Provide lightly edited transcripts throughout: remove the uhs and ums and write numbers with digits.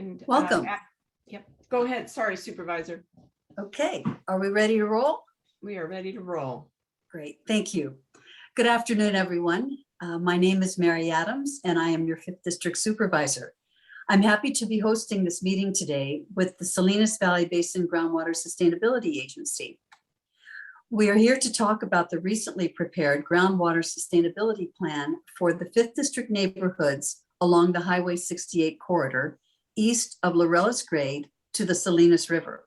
And welcome. Yep, go ahead. Sorry, Supervisor. Okay, are we ready to roll? We are ready to roll. Great, thank you. Good afternoon, everyone. My name is Mary Adams, and I am your 5th District Supervisor. I'm happy to be hosting this meeting today with the Salinas Valley Basin Groundwater Sustainability Agency. We are here to talk about the recently prepared groundwater sustainability plan for the 5th District neighborhoods along the Highway 68 corridor, east of Laureles Grade to the Salinas River.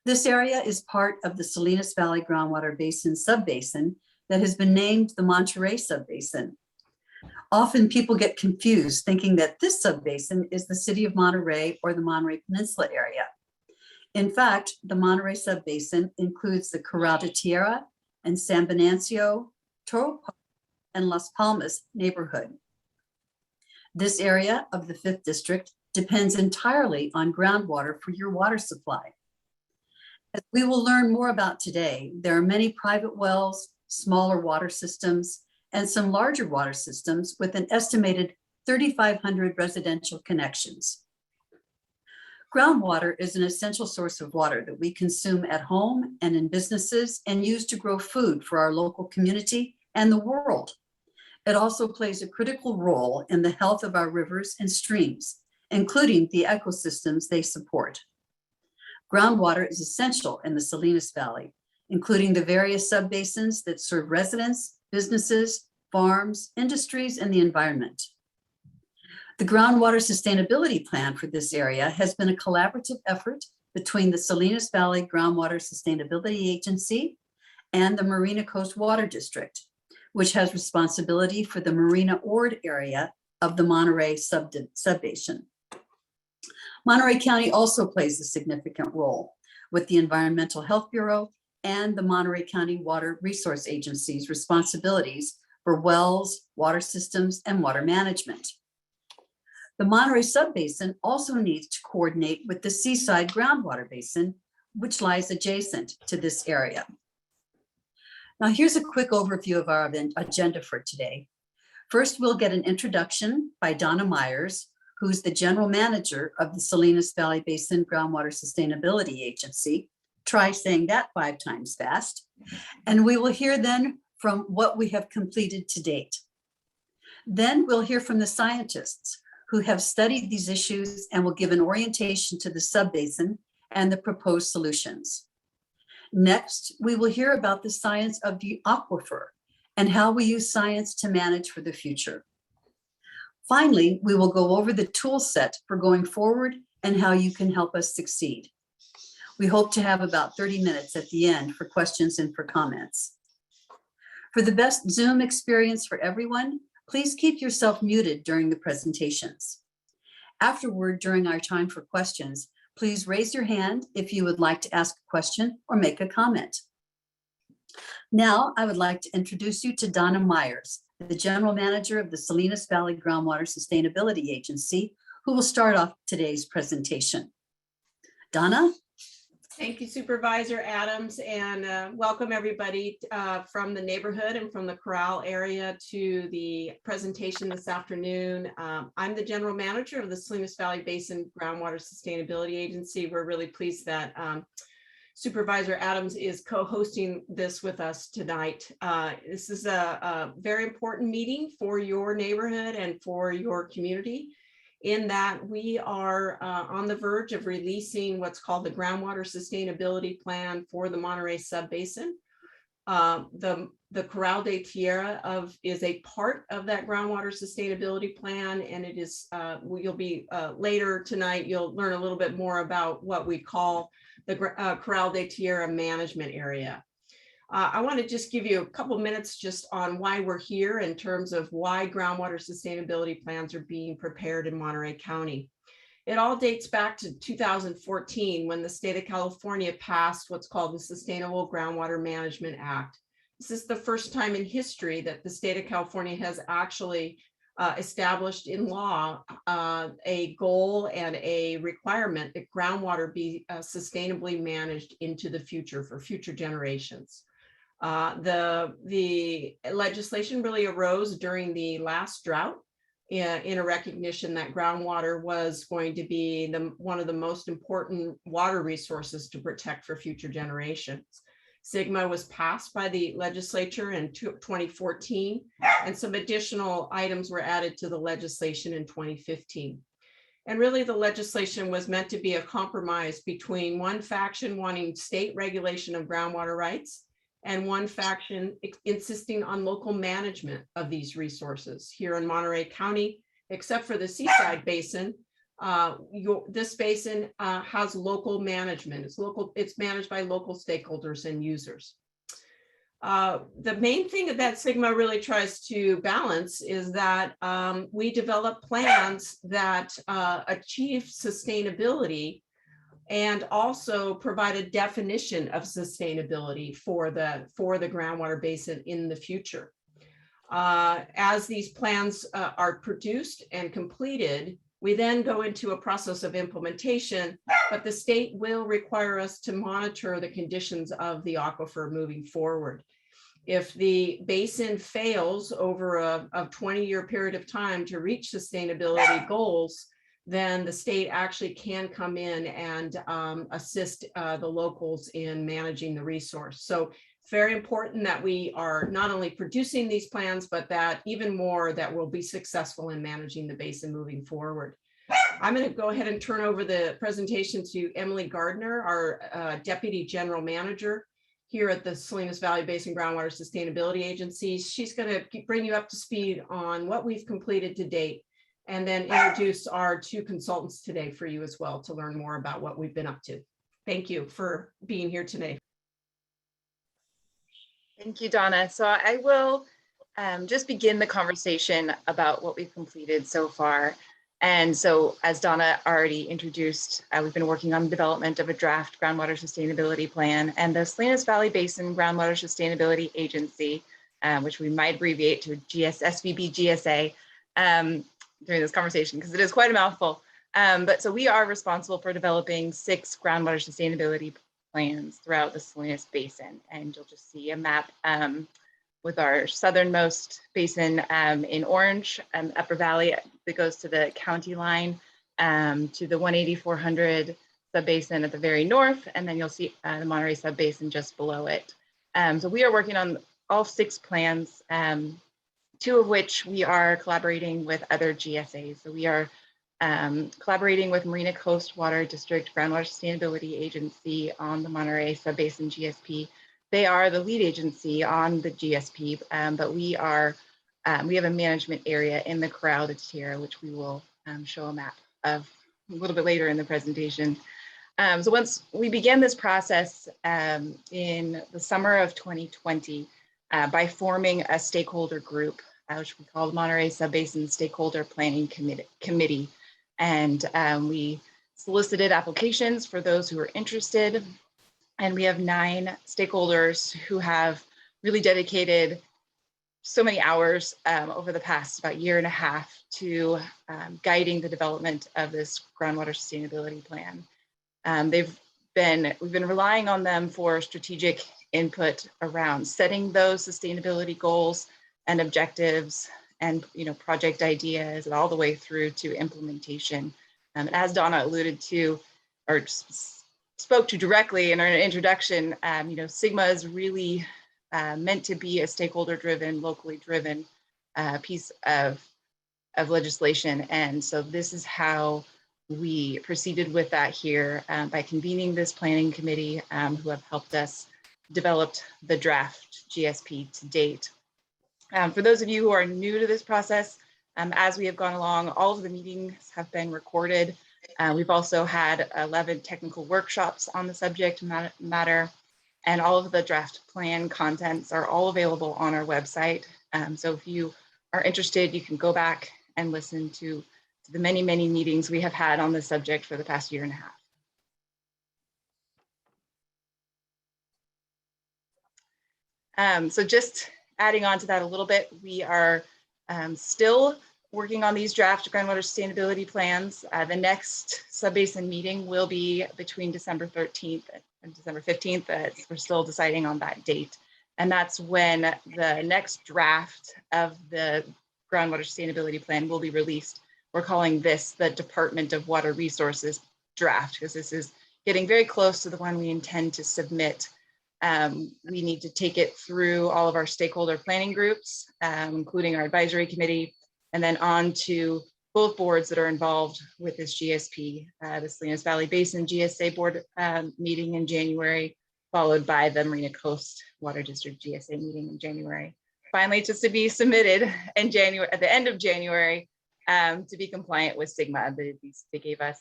This area is part of the Salinas Valley Groundwater Basin Subbasin that has been named the Monterey Sub Basin. Often people get confused thinking that this subbasin is the city of Monterey or the Monterey Peninsula area. In fact, the Monterey Sub Basin includes the Corral de Tierra and San Venancio, Toro Park, and Las Palmas neighborhood. This area of the 5th District depends entirely on groundwater for your water supply. As we will learn more about today, there are many private wells, smaller water systems, and some larger water systems with an estimated 3,500 residential connections. Groundwater is an essential source of water that we consume at home and in businesses and use to grow food for our local community and the world. It also plays a critical role in the health of our rivers and streams, including the ecosystems they support. Groundwater is essential in the Salinas Valley, including the various subbasins that serve residents, businesses, farms, industries, and the environment. The Groundwater Sustainability Plan for this area has been a collaborative effort between the Salinas Valley Groundwater Sustainability Agency and the Marina Coast Water District, which has responsibility for the Marina Ord area of the Monterey Subbasin. Monterey County also plays a significant role with the Environmental Health Bureau and the Monterey County Water Resource Agency's responsibilities for wells, water systems, and water management. The Monterey Subbasin also needs to coordinate with the Seaside Groundwater Basin, which lies adjacent to this area. Now, here's a quick overview of our agenda for today. First, we'll get an introduction by Donna Myers, who's the general manager of the Salinas Valley Basin Groundwater Sustainability Agency. Try saying that 5 times fast. And we will hear then from what we have completed to date. Then we'll hear from the scientists who have studied these issues and will give an orientation to the subbasin and the proposed solutions. Next, we will hear about the science of the aquifer and how we use science to manage for the future. Finally, we will go over the tool set for going forward and how you can help us succeed. We hope to have about 30 minutes at the end for questions and for comments. For the best Zoom experience for everyone, please keep yourself muted during the presentations. Afterward, during our time for questions, please raise your hand if you would like to ask a question or make a comment. Now, I would like to introduce you to Donna Myers, the General Manager of the Salinas Valley Groundwater Sustainability Agency, who will start off today's presentation. Donna? Thank you, Supervisor Adams, and welcome everybody from the neighborhood and from the Corral area to the presentation this afternoon. I'm the General Manager of the Salinas Valley Basin Groundwater Sustainability Agency. We're really pleased that Supervisor Adams is co-hosting this with us tonight. This is a very important meeting for your neighborhood and for your community, in that we are on the verge of releasing what's called the Groundwater Sustainability Plan for the Monterey Sub Basin. The Corral de Tierra is a part of that Groundwater Sustainability Plan, and it is, you'll be later tonight, you'll learn a little bit more about what we call the Corral de Tierra Management Area. I want to just give you a couple minutes just on why we're here in terms of why groundwater sustainability plans are being prepared in Monterey County. It all dates back to 2014 when the state of California passed what's called the Sustainable Groundwater Management Act. This is the first time in history that the state of California has actually established in law a goal and a requirement that groundwater be sustainably managed into the future for future generations. The legislation really arose during the last drought in a recognition that groundwater was going to be one of the most important water resources to protect for future generations. SGMA was passed by the legislature in 2014, and some additional items were added to the legislation in 2015. And really, the legislation was meant to be a compromise between one faction wanting state regulation of groundwater rights and one faction insisting on local management of these resources. Here in Monterey County, except for the Seaside Basin, this basin has local management. It's managed by local stakeholders and users. The main thing that SGMA really tries to balance is that we develop plans that achieve sustainability and also provide a definition of sustainability for the groundwater basin in the future. As these plans are produced and completed, we then go into a process of implementation, but the state will require us to monitor the conditions of the aquifer moving forward. If the basin fails over a 20-year period of time to reach sustainability goals, then the state actually can come in and assist the locals in managing the resource. So very important that we are not only producing these plans, but that even more that we'll be successful in managing the basin moving forward. I'm going to go ahead and turn over the presentation to Emily Gardner, our Deputy General Manager here at the Salinas Valley Basin Groundwater Sustainability Agency. She's going to bring you up to speed on what we've completed to date, and then introduce our two consultants today for you as well to learn more about what we've been up to. Thank you for being here today. Thank you, Donna. So I will just begin the conversation about what we've completed so far. And so, as Donna already introduced, we've been working on the development of a draft groundwater sustainability plan, and the Salinas Valley Basin Groundwater Sustainability Agency, which we might abbreviate to SVB GSA during this conversation, because it is quite a mouthful. But so we are responsible for developing 6 groundwater sustainability plans throughout the Salinas Basin, and you'll just see a map with our southernmost basin in orange, Upper Valley that goes to the county line, to the 18400 Subbasin at the very north, and then you'll see the Monterey Sub Basin just below it. So we are working on all 6 plans, 2 of which we are collaborating with other GSAs. So we are collaborating with Marina Coast Water District Groundwater Sustainability Agency on the Monterey Sub Basin GSP. They are the lead agency on the GSP, but we have a management area in the Corral de Tierra, which we will show a map of a little bit later in the presentation. So once we began this process in the summer of 2020 by forming a stakeholder group, which we call the Monterey Sub Basin Stakeholder Planning Committee. And we solicited applications for those who are interested. And we have 9 stakeholders who have really dedicated so many hours over the past about year and a half to guiding the development of this groundwater sustainability plan. We've been relying on them for strategic input around setting those sustainability goals and objectives and project ideas and all the way through to implementation. As Donna alluded to, or spoke to directly in our introduction, SGMA is really meant to be a stakeholder-driven, locally driven piece of legislation. And so this is how we proceeded with that here by convening this planning committee who have helped us develop the draft GSP to date. For those of you who are new to this process, as we have gone along, all of the meetings have been recorded. We've also had 11 technical workshops on the subject matter, and all of the draft plan contents are all available on our website. So if you are interested, you can go back and listen to the many, many meetings we have had on this subject for the past year and a half. So just adding on to that a little bit, we are still working on these draft groundwater sustainability plans. The next Subbasin meeting will be between December 13th and December 15th. We're still deciding on that date. And that's when the next draft of the groundwater sustainability plan will be released. We're calling this the Department of Water Resources draft, because this is getting very close to the one we intend to submit. We need to take it through all of our stakeholder planning groups, including our advisory committee, and then on to both boards that are involved with this GSP, the Salinas Valley Basin GSA board meeting in January, followed by the Marina Coast Water District GSA meeting in January. Finally, just to be submitted in January, at the end of January, to be compliant with SGMA. They gave us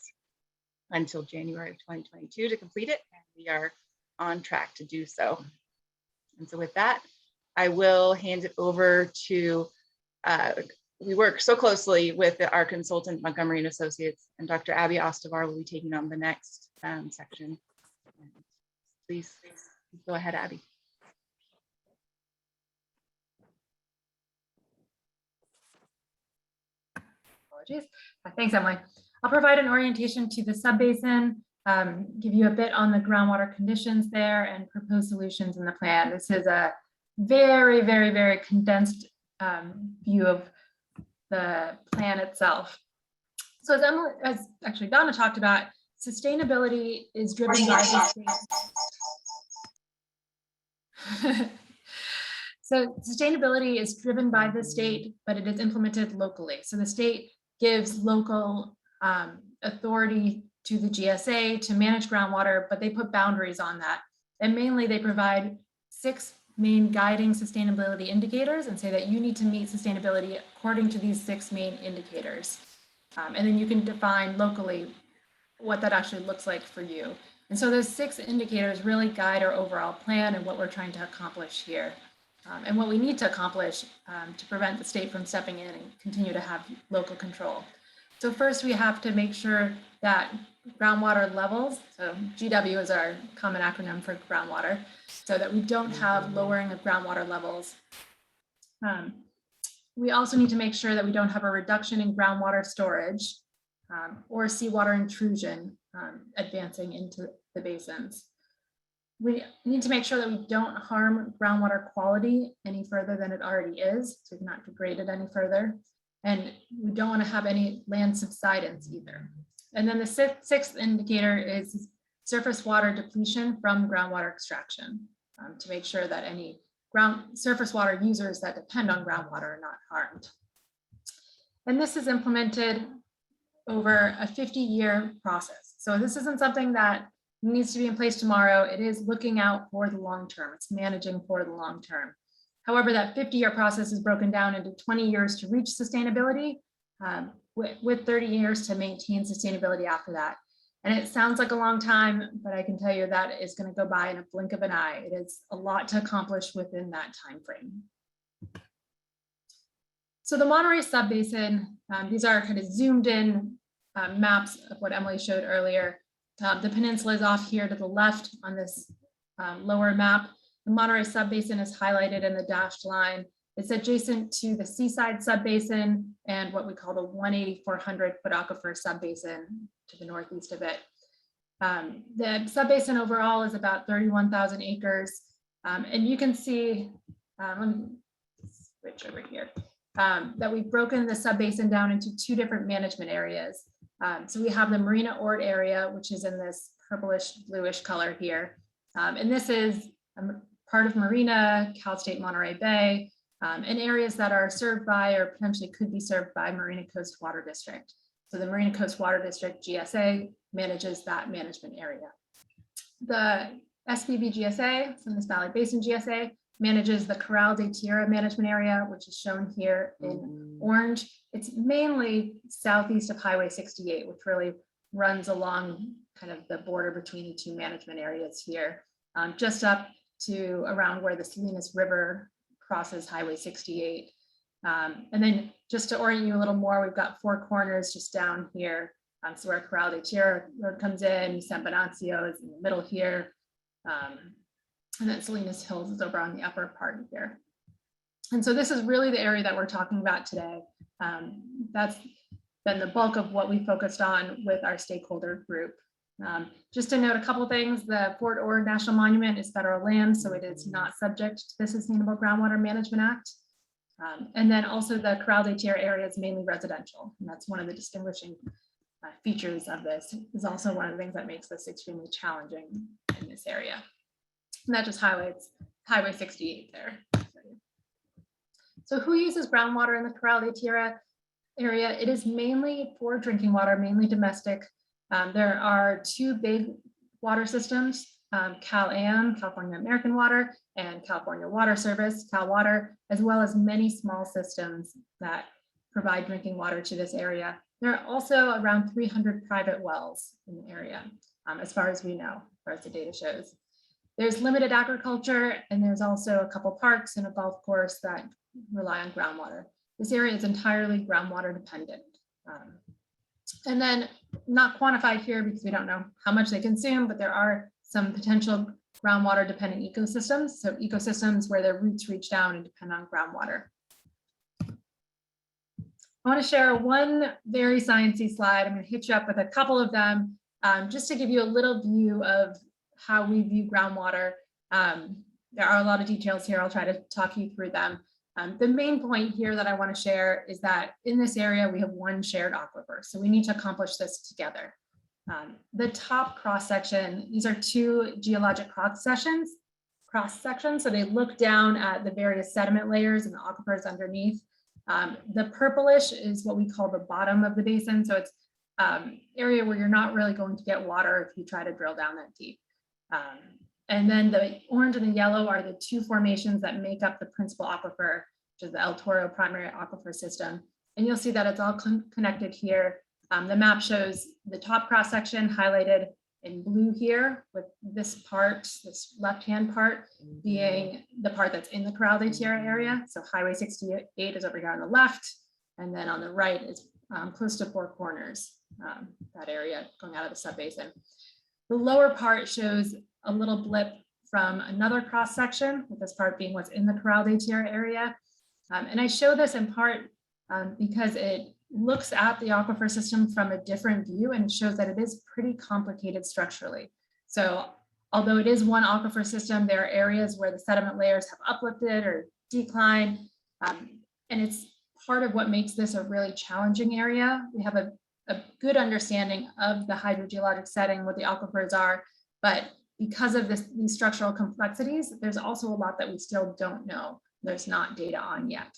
until January of 2022 to complete it, and we are on track to do so. And so with that, I will hand it over to, we work so closely with our consultant, Montgomery and Associates, and Dr. Abby Ostvar will be taking on the next section. Please go ahead, Abby. Apologies. Thanks, Emily. I'll provide an orientation to the subbasin, give you a bit on the groundwater conditions there and proposed solutions in the plan. This is a very, very, very condensed view of the plan itself. So as actually Donna talked about, sustainability is driven by the state. So sustainability is driven by the state, but it is implemented locally. So the state gives local authority to the GSA to manage groundwater, but they put boundaries on that. And mainly they provide 6 main guiding sustainability indicators and say that you need to meet sustainability according to these 6 main indicators. And then you can define locally what that actually looks like for you. And so those 6 indicators really guide our overall plan and what we're trying to accomplish here. And what we need to accomplish to prevent the state from stepping in and continue to have local control. So first we have to make sure that groundwater levels, so GW is our common acronym for groundwater, so that we don't have lowering of groundwater levels. We also need to make sure that we don't have a reduction in groundwater storage or seawater intrusion advancing into the basins. We need to make sure that we don't harm groundwater quality any further than it already is, so we not degrade it any further. And we don't want to have any land subsidence either. And then the 6th indicator is surface water depletion from groundwater extraction to make sure that any surface water users that depend on groundwater are not harmed. And this is implemented over a 50-year process. So this isn't something that needs to be in place tomorrow. It is looking out for the long term. It's managing for the long term. However, that 50-year process is broken down into 20 years to reach sustainability, with 30 years to maintain sustainability after that. And it sounds like a long time, but I can tell you that is going to go by in a blink of an eye. It is a lot to accomplish within that time frame. So the Monterey Sub Basin, these are kind of zoomed in maps of what Emily showed earlier. The peninsula is off here to the left on this lower map. The Monterey Sub Basin is highlighted in the dashed line. It's adjacent to the Seaside Subbasin and what we call the 1,8400 foot aquifer subbasin to the northeast of it. The subbasin overall is about 31,000 acres. And you can see, let me switch over here, that we've broken the subbasin down into 2 different management areas. So we have the Marina Ord area, which is in this purplish bluish color here. And this is part of Marina, Cal State Monterey Bay, and areas that are served by or potentially could be served by Marina Coast Water District. So the Marina Coast Water District GSA manages that management area. The SPB GSA, Salinas Valley Basin GSA, manages the Corral de Tierra management area, which is shown here in orange. It's mainly southeast of Highway 68, which really runs along kind of the border between the 2 management areas here, just up to around where the Salinas River crosses Highway 68. And then just to orient you a little more, we've got 4 corners just down here. So where Corral de Tierra Road comes in, San Venancio is in the middle here. And then Salinas Hills is over on the upper part here. And so this is really the area that we're talking about today. That's been the bulk of what we focused on with our stakeholder group. Just to note a couple things, the Fort Ord National Monument is federal land, so it is not subject to the Sustainable Groundwater Management Act. And then also the Corral de Tierra area is mainly residential. And that's one of the distinguishing features of this. Is also one of the things that makes this extremely challenging in this area. And that just highlights Highway 68 there. So who uses groundwater in the Corral de Tierra area? It is mainly for drinking water, mainly domestic. There are two big water systems, CalAm, California American Water, and California Water Service, CalWater, as well as many small systems that provide drinking water to this area. There are also around 300 private wells in the area, as far as we know, as far as the data shows. There's limited agriculture, and there's also a couple parks and a golf course that rely on groundwater. This area is entirely groundwater dependent. And then not quantified here because we don't know how much they consume, but there are some potential groundwater dependent ecosystems. So ecosystems where their roots reach down and depend on groundwater. I want to share one very sciencey slide. I'm going to hit you up with a couple of them just to give you a little view of how we view groundwater. There are a lot of details here. I'll try to talk you through them. The main point here that I want to share is that in this area, we have one shared aquifer. So we need to accomplish this together. The top cross section, these are two geologic cross sections. So they look down at the various sediment layers and the aquifers underneath. The purplish is what we call the bottom of the basin. So it's area where you're not really going to get water if you try to drill down that deep. And then the orange and the yellow are the two formations that make up the principal aquifer, which is the El Toro primary aquifer system. And you'll see that it's all connected here. The map shows the top cross section highlighted in blue here, with this part, this left-hand part being the part that's in the Corral de Tierra area. So Highway 68 is over here on the left, and then on the right is close to Four Corners, that area going out of the Subbasin. The lower part shows a little blip from another cross section, with this part being what's in the Corral de Tierra area. And I show this in part because it looks at the aquifer system from a different view and shows that it is pretty complicated structurally. So although it is one aquifer system, there are areas where the sediment layers have uplifted or declined. And it's part of what makes this a really challenging area. We have a good understanding of the hydrogeologic setting, what the aquifers are, but because of these structural complexities, there's also a lot that we still don't know. There's not data on yet.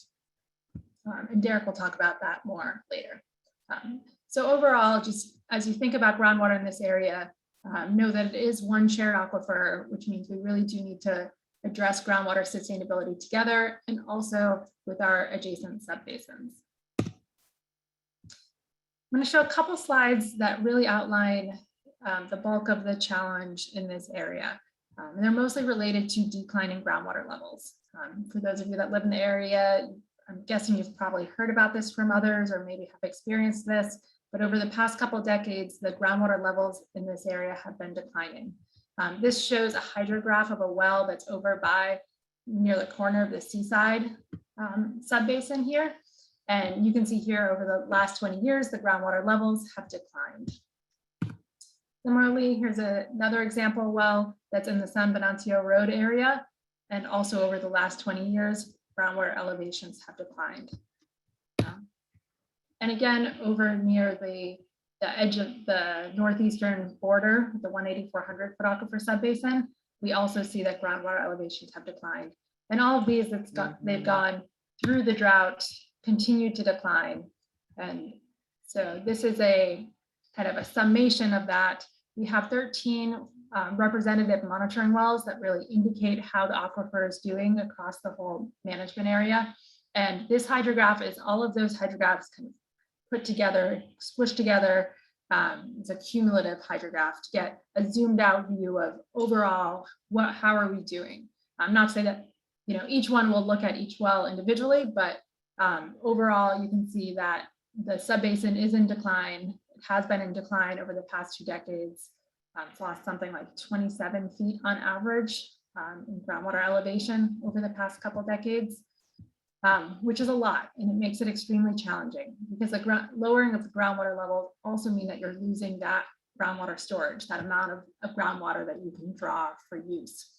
And Derek will talk about that more later. So overall, just as you think about groundwater in this area, know that it is one shared aquifer, which means we really do need to address groundwater sustainability together and also with our adjacent subbasins. I'm going to show a couple slides that really outline the bulk of the challenge in this area. And they're mostly related to declining groundwater levels. For those of you that live in the area, I'm guessing you've probably heard about this from others or maybe have experienced this, but over the past couple of decades, the groundwater levels in this area have been declining. This shows a hydrograph of a well that's over by near the corner of the Seaside Subbasin here. And you can see here over the last 20 years, the groundwater levels have declined. Similarly, here's another example well that's in the San Venancio Road area. And also over the last 20 years, groundwater elevations have declined. And again, over near the edge of the northeastern border, the 1,8400 foot aquifer subbasin, we also see that groundwater elevations have declined. And all of these, they've gone through the drought, continued to decline. And so this is a kind of a summation of that. We have 13 representative monitoring wells that really indicate how the aquifer is doing across the whole management area. And this hydrograph is all of those hydrographs kind of put together, squished together. It's a cumulative hydrograph to get a zoomed out view of overall, how are we doing? I'm not saying that, each one will look at each well individually, but overall, you can see that the subbasin is in decline. It has been in decline over the past 2 decades. It's lost something like 27 feet on average in groundwater elevation over the past couple of decades, which is a lot, and it makes it extremely challenging because the lowering of the groundwater level also mean that you're losing that groundwater storage, that amount of groundwater that you can draw for use.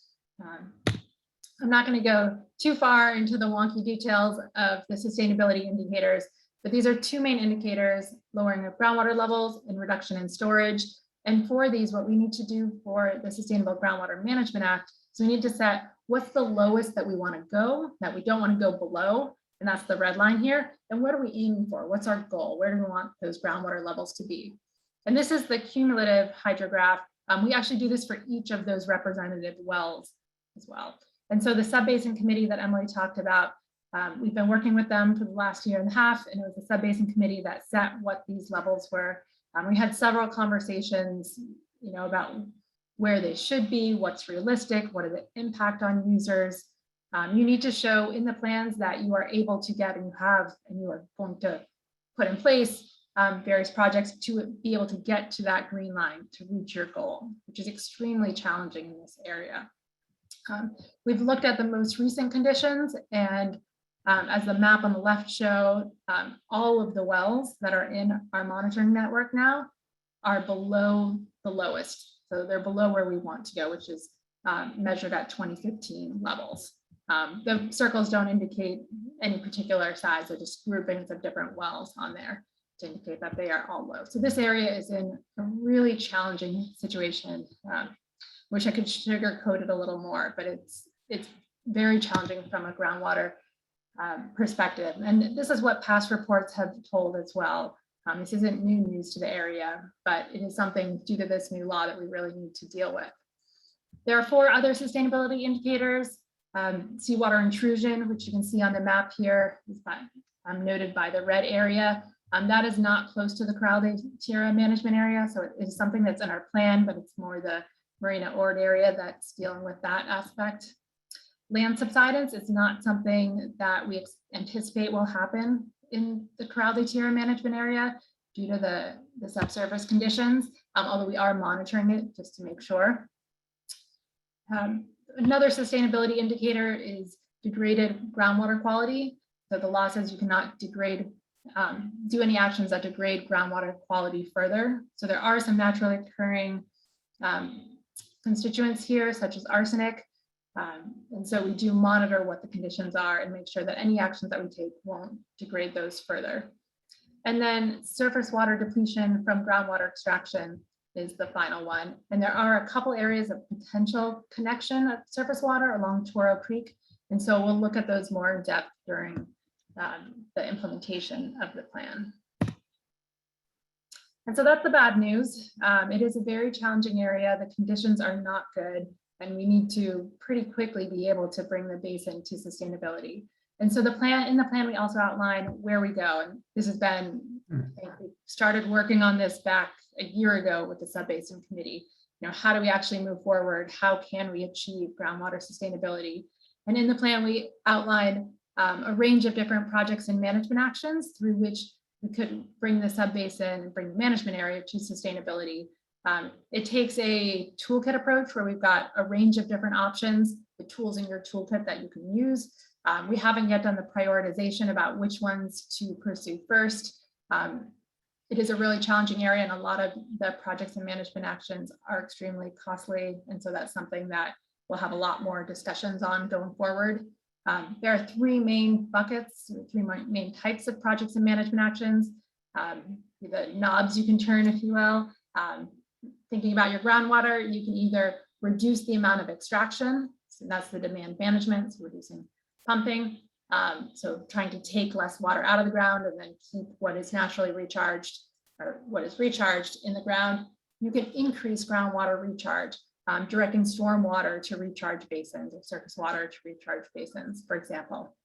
I'm not going to go too far into the wonky details of the sustainability indicators, but these are two main indicators: lowering of groundwater levels and reduction in storage. And for these, what we need to do for the Sustainable Groundwater Management Act is we need to set what's the lowest that we want to go, that we don't want to go below, and that's the red line here. And what are we aiming for? What's our goal? Where do we want those groundwater levels to be? And this is the cumulative hydrograph. We actually do this for each of those representative wells as well. And so the Subbasin committee that Emily talked about, we've been working with them for the last year and a half, and it was the Subbasin committee that set what these levels were. We had several conversations, about where they should be, what's realistic, what are the impact on users. You need to show in the plans that you are able to get, and you are going to put in place various projects to be able to get to that green line to reach your goal, which is extremely challenging in this area. We've looked at the most recent conditions, and as the map on the left show, all of the wells that are in our monitoring network now are below the lowest. So they're below where we want to go, which is measured at 2015 levels. The circles don't indicate any particular size, they're just groupings of different wells on there to indicate that they are all low. So this area is in a really challenging situation. Wish I could sugarcoat it a little more, but it's very challenging from a groundwater perspective. And this is what past reports have told as well. This isn't new news to the area, but it is something due to this new law that we really need to deal with. There are 4 other sustainability indicators. Seawater intrusion, which you can see on the map here, is noted by the red area. That is not close to the Corral de Tierra management area, so it is something that's in our plan, but it's more the Marina Ord area that's dealing with that aspect. Land subsidence is not something that we anticipate will happen in the Corral de Tierra management area due to the subsurface conditions, although we are monitoring it just to make sure. Another sustainability indicator is degraded groundwater quality. So the law says you cannot do any actions that degrade groundwater quality further. So there are some naturally occurring constituents here, such as arsenic. And so we do monitor what the conditions are and make sure that any actions that we take won't degrade those further. And then surface water depletion from groundwater extraction is the final one. And there are a couple areas of potential connection of surface water along Toro Creek. And so we'll look at those more in depth during the implementation of the plan. And so that's the bad news. It is a very challenging area. The conditions are not good, and we need to pretty quickly be able to bring the basin to sustainability. And so in the plan, we also outline where we go. And this has been, I think we started working on this back a year ago with the Subbasin committee. How do we actually move forward? How can we achieve groundwater sustainability? And in the plan, we outline a range of different projects and management actions through which we could bring the subbasin and bring the management area to sustainability. It takes a toolkit approach where we've got a range of different options, the tools in your toolkit that you can use. We haven't yet done the prioritization about which ones to pursue first. It is a really challenging area, and a lot of the projects and management actions are extremely costly. And so that's something that we'll have a lot more discussions on going forward. There are 3 main buckets, 3 main types of projects and management actions. The knobs you can turn, if you will. Thinking about your groundwater, you can either reduce the amount of extraction, so that's the demand management, so reducing pumping. So trying to take less water out of the ground and then keep what is naturally recharged or what is recharged in the ground. You can increase groundwater recharge, directing storm water to recharge basins or surface water to recharge basins, for example.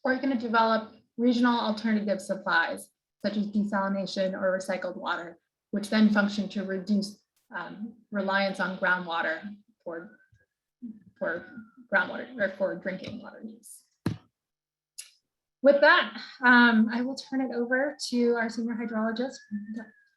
Or you're going to develop regional alternative supplies, such as desalination or recycled water, which then function to reduce reliance on groundwater for groundwater or for drinking water use. With that, I will turn it over to our senior hydrologist,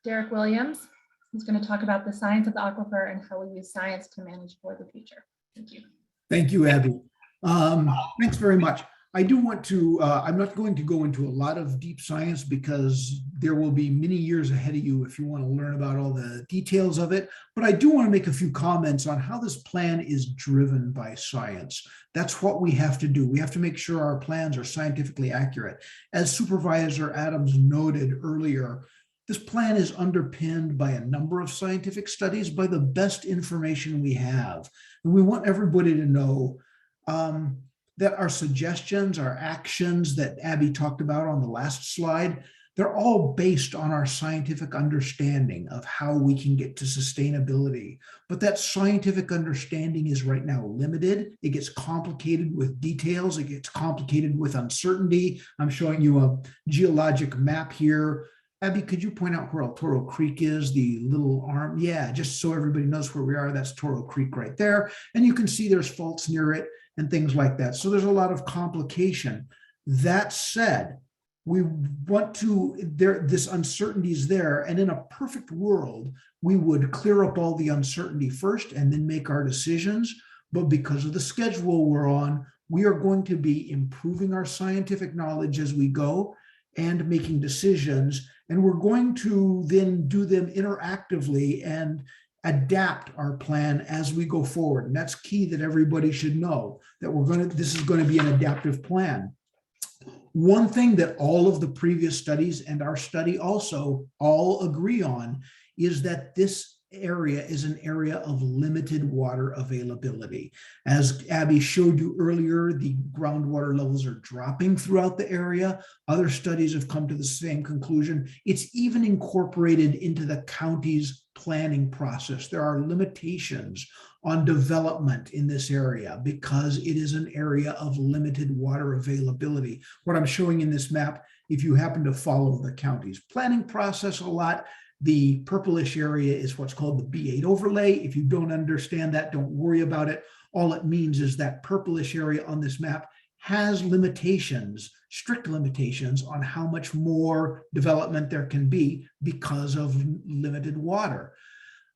Derek Williams, who's going to talk about the science of the aquifer and how we use science to manage for the future. Thank you. Thank you, Abby. Thanks very much. I do want to, I'm not going to go into a lot of deep science because there will be many years ahead of you if you want to learn about all the details of it. But I do want to make a few comments on how this plan is driven by science. That's what we have to do. We have to make sure our plans are scientifically accurate. As Supervisor Adams noted earlier, this plan is underpinned by a number of scientific studies, by the best information we have. And we want everybody to know that our suggestions, our actions that Abby talked about on the last slide, they're all based on our scientific understanding of how we can get to sustainability. But that scientific understanding is right now limited. It gets complicated with details. It gets complicated with uncertainty. I'm showing you a geologic map here. Abby, could you point out where El Toro Creek is, the little arm? Yeah, just so everybody knows where we are, that's Toro Creek right there. And you can see there's faults near it and things like that. So there's a lot of complication. That said, we want to, this uncertainty is there. And in a perfect world, we would clear up all the uncertainty first and then make our decisions. But because of the schedule we're on, we are going to be improving our scientific knowledge as we go and making decisions. And we're going to then do them interactively and adapt our plan as we go forward. And that's key, that everybody should know that this is going to be an adaptive plan. One thing that all of the previous studies and our study also all agree on is that this area is an area of limited water availability. As Abby showed you earlier, the groundwater levels are dropping throughout the area. Other studies have come to the same conclusion. It's even incorporated into the county's planning process. There are limitations on development in this area because it is an area of limited water availability. What I'm showing in this map, if you happen to follow the county's planning process a lot, the purplish area is what's called the B8 overlay. If you don't understand that, don't worry about it. All it means is that purplish area on this map has limitations, strict limitations on how much more development there can be because of limited water.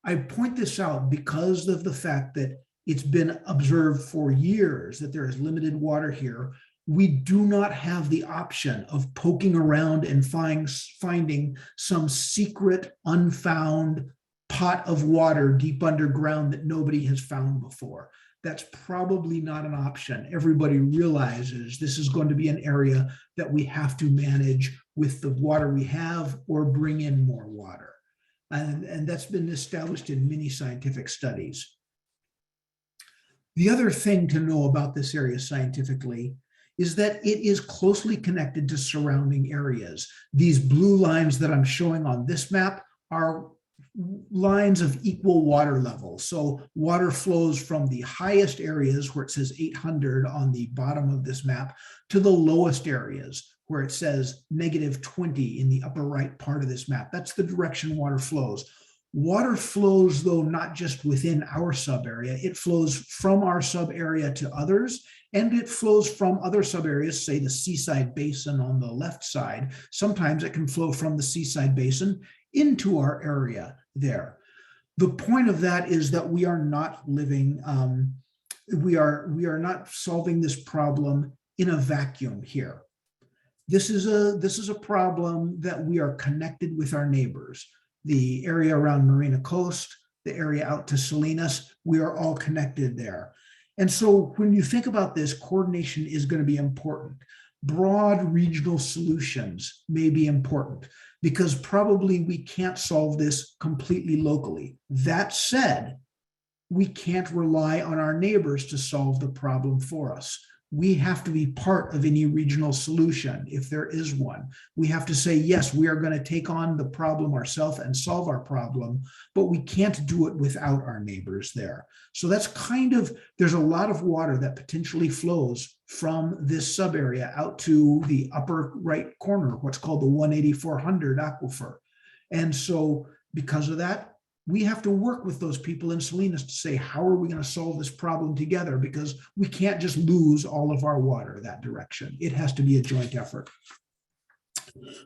I point this out because of the fact that it's been observed for years that there is limited water here. We do not have the option of poking around and finding some secret, unfound pot of water deep underground that nobody has found before. That's probably not an option. Everybody realizes this is going to be an area that we have to manage with the water we have or bring in more water. And that's been established in many scientific studies. The other thing to know about this area scientifically is that it is closely connected to surrounding areas. These blue lines that I'm showing on this map are lines of equal water level. So water flows from the highest areas where it says 800 on the bottom of this map to the lowest areas where it says -20 in the upper right part of this map. That's the direction water flows. Water flows, though, not just within our sub area. It flows from our sub area to others, and it flows from other sub areas, say the Seaside Basin on the left side. Sometimes it can flow from the Seaside Basin into our area there. The point of that is that we are not living, we are not solving this problem in a vacuum here. This is a problem that we are connected with our neighbors. The area around Marina Coast, the area out to Salinas, we are all connected there. And so when you think about this, coordination is going to be important. Broad regional solutions may be important because probably we can't solve this completely locally. That said, we can't rely on our neighbors to solve the problem for us. We have to be part of any regional solution if there is one. We have to say, yes, we are going to take on the problem ourselves and solve our problem, but we can't do it without our neighbors there. So that's kind of, there's a lot of water that potentially flows from this sub area out to the upper right corner, what's called the 18400 aquifer. And so because of that, we have to work with those people in Salinas to say, how are we going to solve this problem together? Because we can't just lose all of our water that direction. It has to be a joint effort.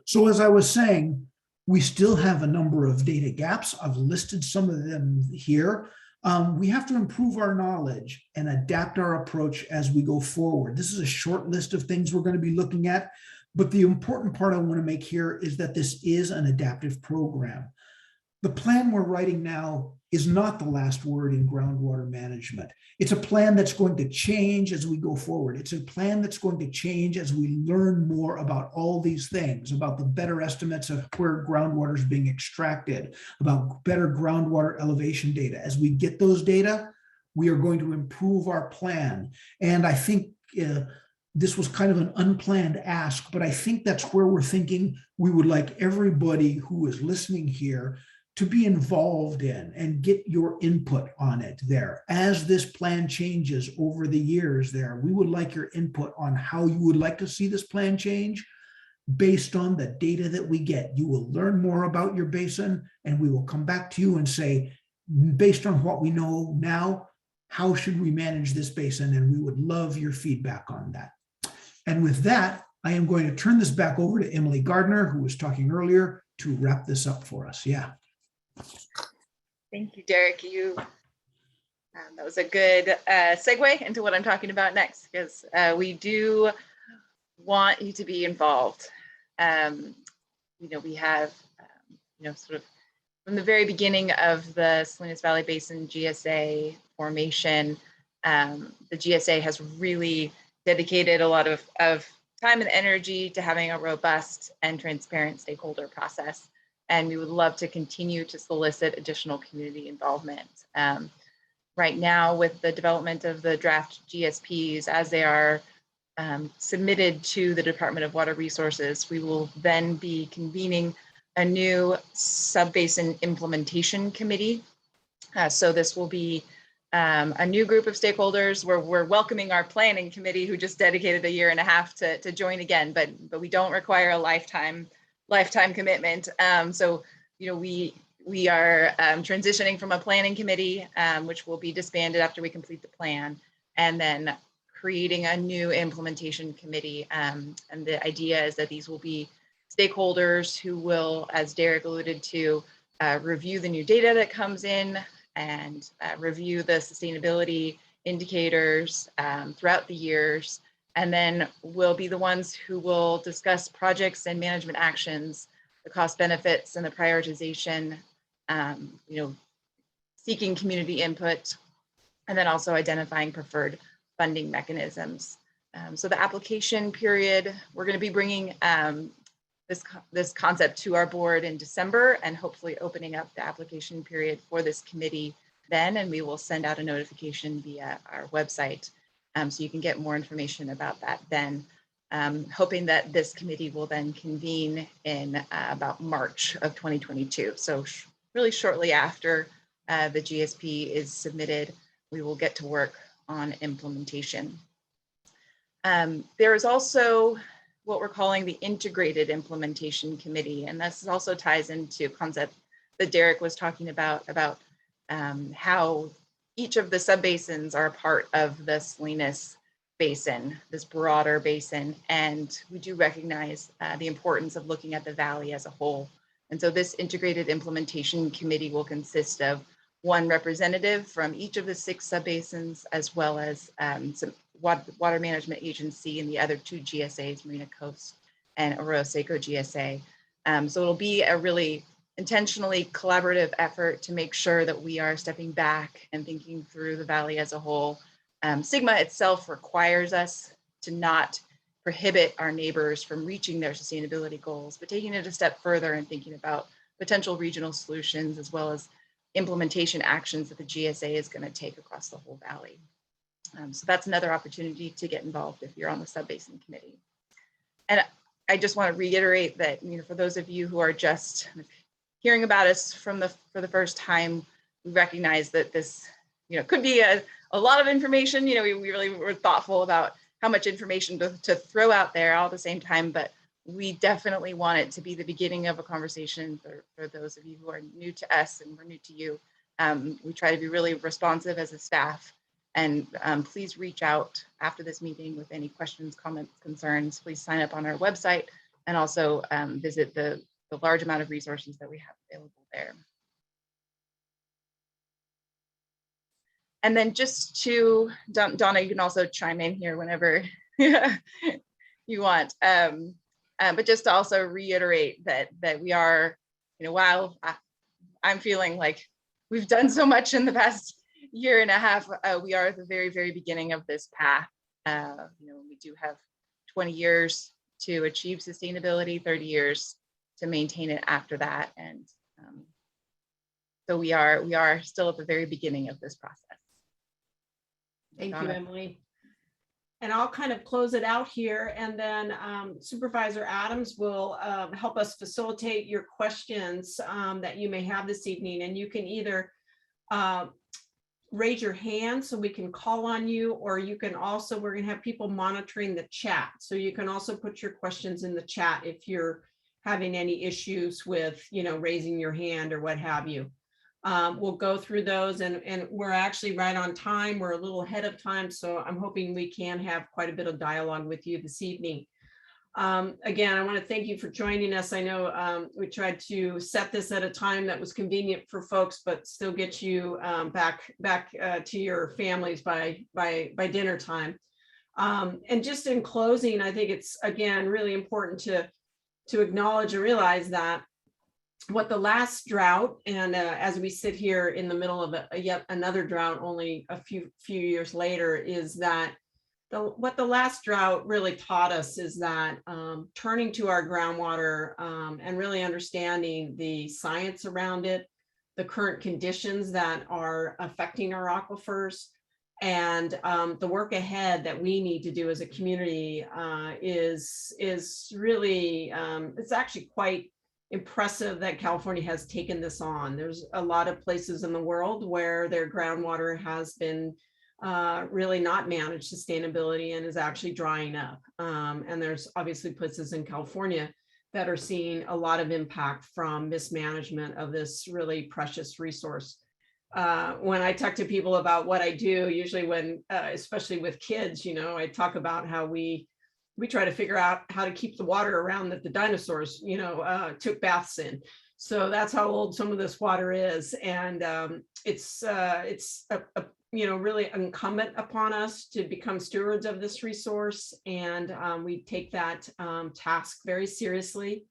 So as I was saying, we still have a number of data gaps. I've listed some of them here. We have to improve our knowledge and adapt our approach as we go forward. This is a short list of things we're going to be looking at, but the important part I want to make here is that this is an adaptive program. The plan we're writing now is not the last word in groundwater management. It's a plan that's going to change as we go forward. It's a plan that's going to change as we learn more about all these things, about the better estimates of where groundwater is being extracted, about better groundwater elevation data. As we get those data, we are going to improve our plan. And I think this was kind of an unplanned ask, but I think that's where we're thinking we would like everybody who is listening here to be involved in and get your input on it there. As this plan changes over the years there, we would like your input on how you would like to see this plan change based on the data that we get. You will learn more about your basin and we will come back to you and say, based on what we know now, how should we manage this basin? And we would love your feedback on that. And with that, I am going to turn this back over to Emily Gardner, who was talking earlier, to wrap this up for us. Yeah. Thank you, Derek. That was a good segue into what I'm talking about next, because we do want you to be involved. We have, sort of from the very beginning of the Salinas Valley Basin GSA formation, the GSA has really dedicated a lot of time and energy to having a robust and transparent stakeholder process. And we would love to continue to solicit additional community involvement. Right now, with the development of the draft GSPs, as they are submitted to the Department of Water Resources, we will then be convening a new Subbasin implementation committee. So this will be a new group of stakeholders. We're welcoming our planning committee, who just dedicated 1.5 years to join again, but we don't require a lifetime commitment. So, we are transitioning from a planning committee, which will be disbanded after we complete the plan, and then creating a new implementation committee. And the idea is that these will be stakeholders who will, as Derek alluded to, review the new data that comes in and review the sustainability indicators throughout the years. And then we'll be the ones who will discuss projects and management actions, the cost benefits and the prioritization, seeking community input, and then also identifying preferred funding mechanisms. So the application period, we're going to be bringing this concept to our board in December and hopefully opening up the application period for this committee then, and we will send out a notification via our website. So you can get more information about that then, hoping that this committee will then convene in about March of 2022. So really shortly after the GSP is submitted, we will get to work on implementation. There is also what we're calling the Integrated Implementation Committee, and this also ties into a concept that Derek was talking about how each of the subbasins are a part of the Salinas Basin, this broader basin, and we do recognize the importance of looking at the valley as a whole. And so this Integrated Implementation Committee will consist of one representative from each of the 6 subbasins, as well as some water management agency and the other 2 GSAs, Marina Coast and Arroyo Seco GSA. So it'll be a really intentionally collaborative effort to make sure that we are stepping back and thinking through the valley as a whole. SGMA itself requires us to not prohibit our neighbors from reaching their sustainability goals, but taking it a step further and thinking about potential regional solutions, as well as implementation actions that the GSA is going to take across the whole valley. So that's another opportunity to get involved if you're on the Subbasin Committee. And I just want to reiterate that, for those of you who are just hearing about us for the first time, we recognize that this, could be a lot of information. We really were thoughtful about how much information to throw out there all at the same time, but we definitely want it to be the beginning of a conversation for those of you who are new to us and we're new to you. We try to be really responsive as a staff, and please reach out after this meeting with any questions, comments, concerns. Please sign up on our website and also visit the large amount of resources that we have available there. And then just to, Donna, you can also chime in here whenever you want. But just to also reiterate that we are, while I'm feeling like we've done so much in the past year and a half, we are at the very, very beginning of this path. We do have 20 years to achieve sustainability, 30 years to maintain it after that. And so we are still at the very beginning of this process. Thank you, Donna. Emily. And I'll kind of close it out here, and then Supervisor Adams will help us facilitate your questions that you may have this evening. And you can either raise your hand so we can call on you, or you can also, we're going to have people monitoring the chat. So you can also put your questions in the chat if you're having any issues with, raising your hand or what have you. We'll go through those, and we're actually right on time. We're a little ahead of time, so I'm hoping we can have quite a bit of dialogue with you this evening. Again, I want to thank you for joining us. I know we tried to set this at a time that was convenient for folks, but still get you back to your families by dinner time. And just in closing, I think it's, again, really important to acknowledge and realize that what the last drought, and as we sit here in the middle of yet another drought only a few years later, is that what the last drought really taught us is that turning to our groundwater and really understanding the science around it, the current conditions that are affecting our aquifers, and the work ahead that we need to do as a community is really, it's actually quite impressive that California has taken this on. There's a lot of places in the world where their groundwater has been really not managed sustainability and is actually drying up. And there's obviously places in California that are seeing a lot of impact from mismanagement of this really precious resource. When I talk to people about what I do, usually when, especially with kids, I talk about how we try to figure out how to keep the water around that the dinosaurs, took baths in. So that's how old some of this water is. And it's really incumbent upon us to become stewards of this resource. And we take that task very seriously.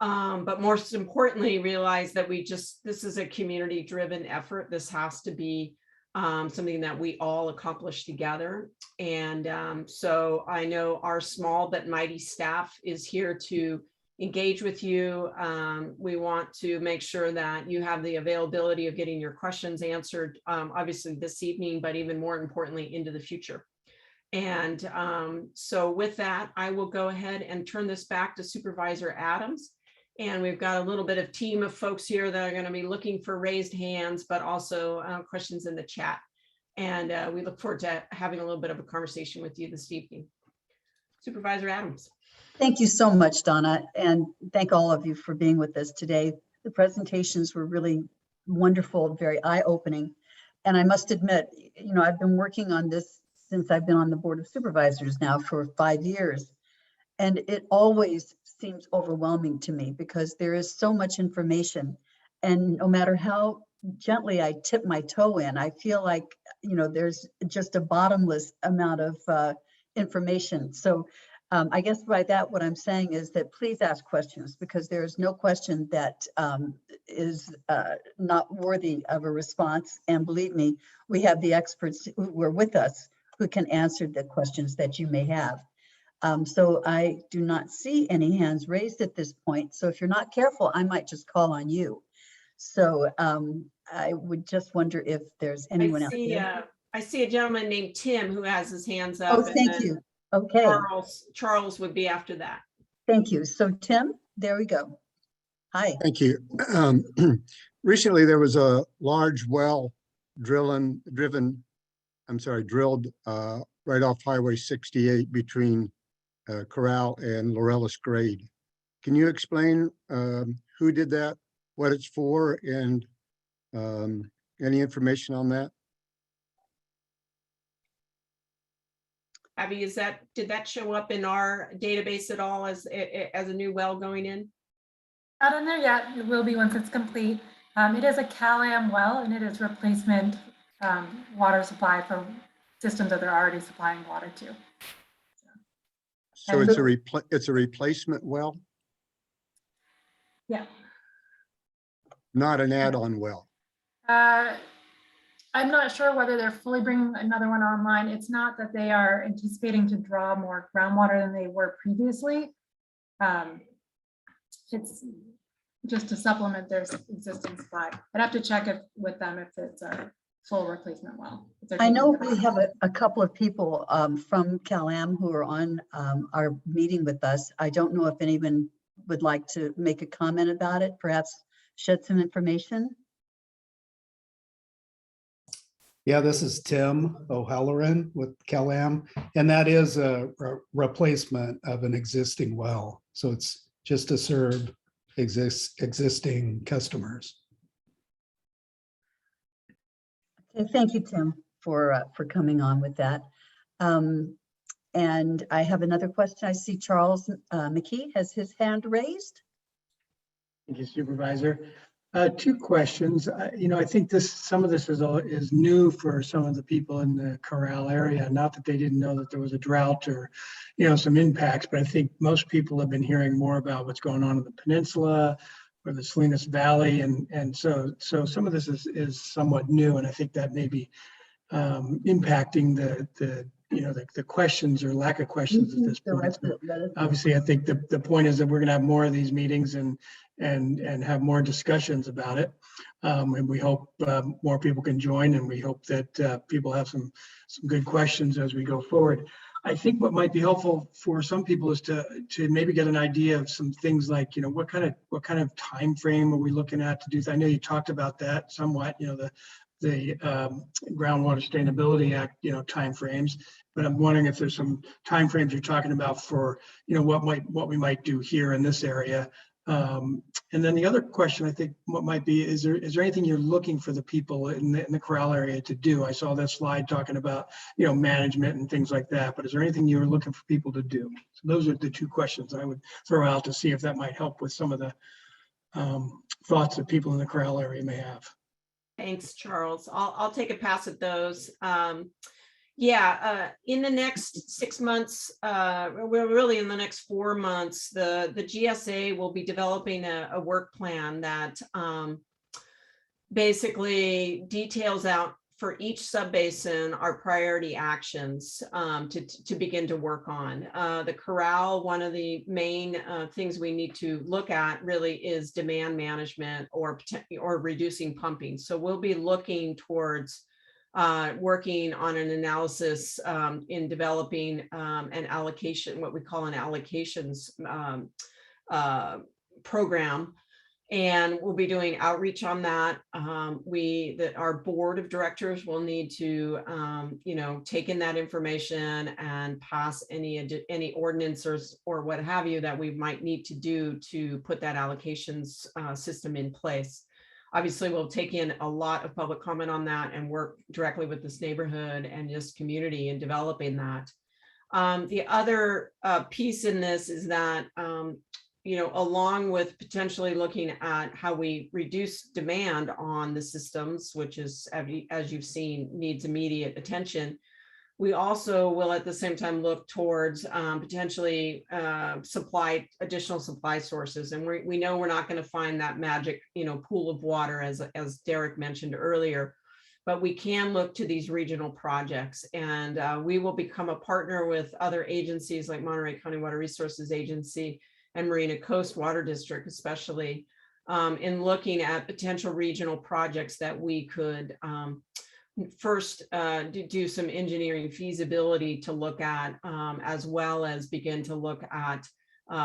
But most importantly, realize that this is a community driven effort. This has to be something that we all accomplish together. And so I know our small but mighty staff is here to engage with you. We want to make sure that you have the availability of getting your questions answered, obviously this evening, but even more importantly, into the future. And so with that, I will go ahead and turn this back to Supervisor Adams. And we've got a little bit of team of folks here that are going to be looking for raised hands, but also questions in the chat. And we look forward to having a little bit of a conversation with you this evening. Supervisor Adams. Thank you so much, Donna, and thank all of you for being with us today. The presentations were really wonderful, very eye-opening. And I must admit, I've been working on this since I've been on the Board of Supervisors now for 5 years. And it always seems overwhelming to me because there is so much information. And no matter how gently I tip my toe in, I feel like, there's just a bottomless amount of information. So I guess by that, what I'm saying is that please ask questions, because there is no question that is not worthy of a response. And believe me, we have the experts who are with us who can answer the questions that you may have. So I do not see any hands raised at this point. So if you're not careful, I might just call on you. So I would just wonder if there's anyone else. I see a gentleman named Tim who has his hands up. Oh, thank you. Okay. Charles would be after that. Thank you. So Tim, there we go. Hi. Thank you. Recently, there was a large well drilled right off Highway 68 between Corral and Laurellis Grade. Can you explain who did that, what it's for, and any information on that? Abby, did that show up in our database at all as a new well going in? Not in there yet. It will be once it's complete. It is a CalAm well, and it is replacement water supply for systems that they're already supplying water to. So And it's a replacement well, Yeah. not an add-on well. I'm not sure whether they're fully bringing another one online. It's not that they are anticipating to draw more groundwater than they were previously. It's just to supplement their existing supply. I'd have to check with them if it's a full replacement well. I know we have a couple of people from CalAm who are on our meeting with us. I don't know if anyone would like to make a comment about it, perhaps shed some information. Yeah, this is Tim O'Halloran with CalAm, and that is a replacement of an existing well. So it's just to serve existing customers. Okay, thank you, Tim, for coming on with that. And I have another question. I see Charles McKee has his hand raised. Thank you, Supervisor. Two questions. I think some of this is new for some of the people in the Corral area. Not that they didn't know that there was a drought or, some impacts, but I think most people have been hearing more about what's going on in the peninsula or the Salinas Valley, and so some of this is somewhat new, and I think that may be impacting the questions or lack of questions at this point. Obviously, I think the point is that we're going to have more of these meetings and have more discussions about it. And we hope more people can join, and we hope that people have some good questions as we go forward. I think what might be helpful for some people is to maybe get an idea of some things like, what kind of time frame are we looking at to do that? I know you talked about that somewhat, the Groundwater Sustainability Act, timeframes, but I'm wondering if there's some timeframes you're talking about for, what we might do here in this area. And then the other question, I think, what might be, is there anything you're looking for the people in the Corral area to do? I saw that slide talking about, management and things like that, but is there anything you're looking for people to do? So those are the two questions I would throw out to see if that might help with some of the thoughts that people in the Corral area may have. Thanks, Charles. I'll take a pass at those. In the next 6 months, we're really in the next 4 months, the GSA will be developing a work plan that basically details out for each subbasin our priority actions to begin to work on. The Corral, one of the main things we need to look at really is demand management or reducing pumping. So we'll be looking towards working on an analysis in developing an allocation, what we call an allocations program. And we'll be doing outreach on that. Our board of directors will need to, take in that information and pass any ordinances or what have you that we might need to do to put that allocations system in place. Obviously, we'll take in a lot of public comment on that and work directly with this neighborhood and this community in developing that. The other piece in this is that, along with potentially looking at how we reduce demand on the systems, which is, as you've seen, needs immediate attention, we also will at the same time look towards potentially additional supply sources. And we know we're not going to find that magic, pool of water as Derek mentioned earlier, but we can look to these regional projects, and we will become a partner with other agencies like Monterey County Water Resources Agency and Marina Coast Water District, especially in looking at potential regional projects that we could first do some engineering feasibility to look at, as well as begin to look at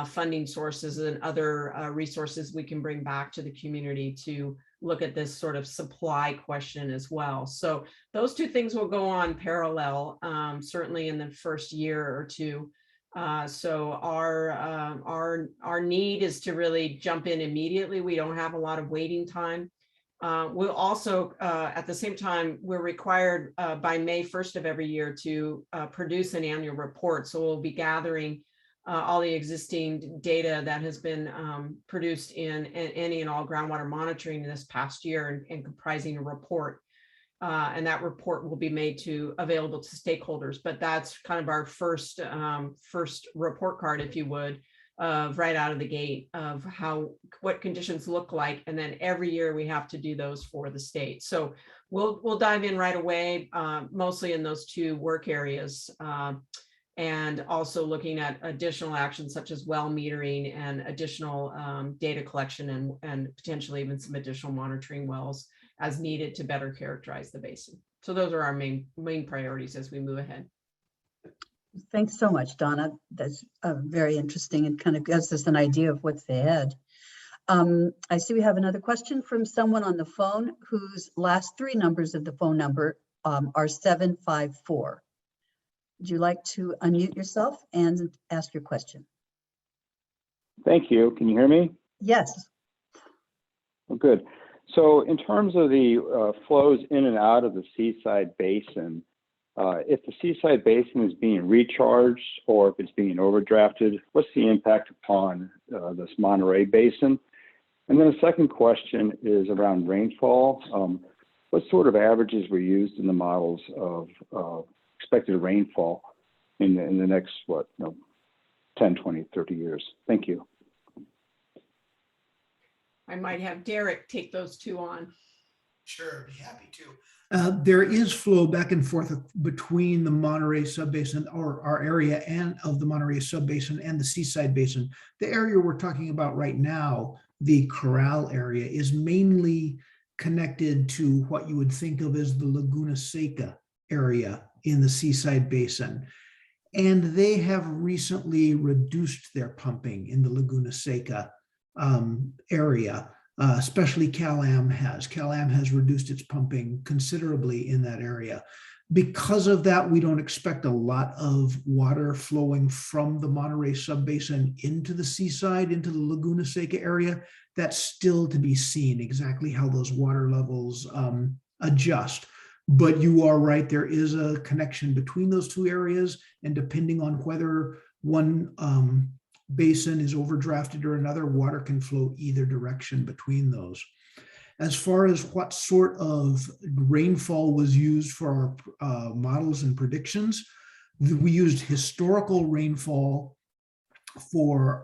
funding sources and other resources we can bring back to the community to look at this sort of supply question as well. So those two things will go on parallel, certainly in the first year or two. So our need is to really jump in immediately. We don't have a lot of waiting time. We'll also, at the same time, we're required by May 1st of every year to produce an annual report. So we'll be gathering all the existing data that has been produced in any and all groundwater monitoring this past year and comprising a report. And that report will be made available to stakeholders. But that's kind of our first report card, if you would, of right out of the gate of what conditions look like. And then every year we have to do those for the state. So we'll dive in right away, mostly in those two work areas. And also looking at additional actions such as well metering and additional data collection and potentially even some additional monitoring wells as needed to better characterize the basin. So those are our main priorities as we move ahead. Thanks so much, Donna. That's very interesting and kind of gives us an idea of what's ahead. I see we have another question from someone on the phone whose last three numbers of the phone number are 754. Would you like to unmute yourself and ask your question? Thank you. Can you hear me? Yes. Oh, good. So in terms of the flows in and out of the Seaside Basin, if the Seaside Basin is being recharged or if it's being overdrafted, what's the impact upon this Monterey Basin? And then a second question is around rainfall. What sort of averages were used in the models of expected rainfall in the next, 10, 20, 30 years? Thank you. I might have Derek take those two on. Sure, be happy to. There is flow back and forth between the Monterey Sub Basin, or our area, and of the Monterey Sub Basin and the Seaside Basin. The area we're talking about right now, the Corral area, is mainly connected to what you would think of as the Laguna Seca area in the Seaside Basin. And they have recently reduced their pumping in the Laguna Seca area. Especially CalAm has. CalAm has reduced its pumping considerably in that area. Because of that, we don't expect a lot of water flowing from the Monterey Subbasin into the Seaside, into the Laguna Seca area. That's still to be seen exactly how those water levels adjust. But you are right, there is a connection between those two areas, and depending on whether one basin is overdrafted or another, water can flow either direction between those. As far as what sort of rainfall was used for our models and predictions, we used historical rainfall to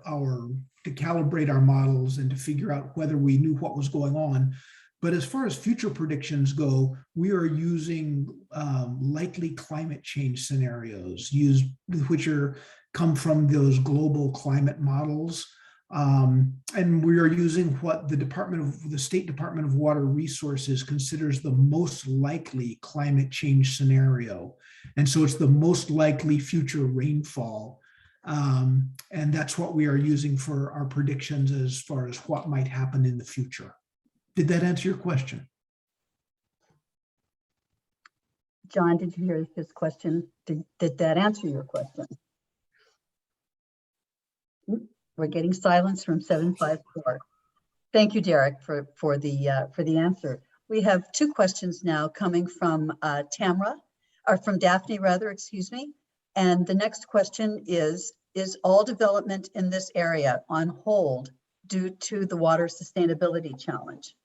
calibrate our models and to figure out whether we knew what was going on. But as far as future predictions go, we are using likely climate change scenarios which come from those global climate models. And we are using what the State Department of Water Resources considers the most likely climate change scenario. And so it's the most likely future rainfall. And that's what we are using for our predictions as far as what might happen in the future. Did that answer your question? John, did you hear his question? Did that answer your question? We're getting silence from 754. Thank you, Derek, for the answer. We have two questions now coming from Daphne, excuse me. And the next question is all development in this area on hold due to the water sustainability challenge?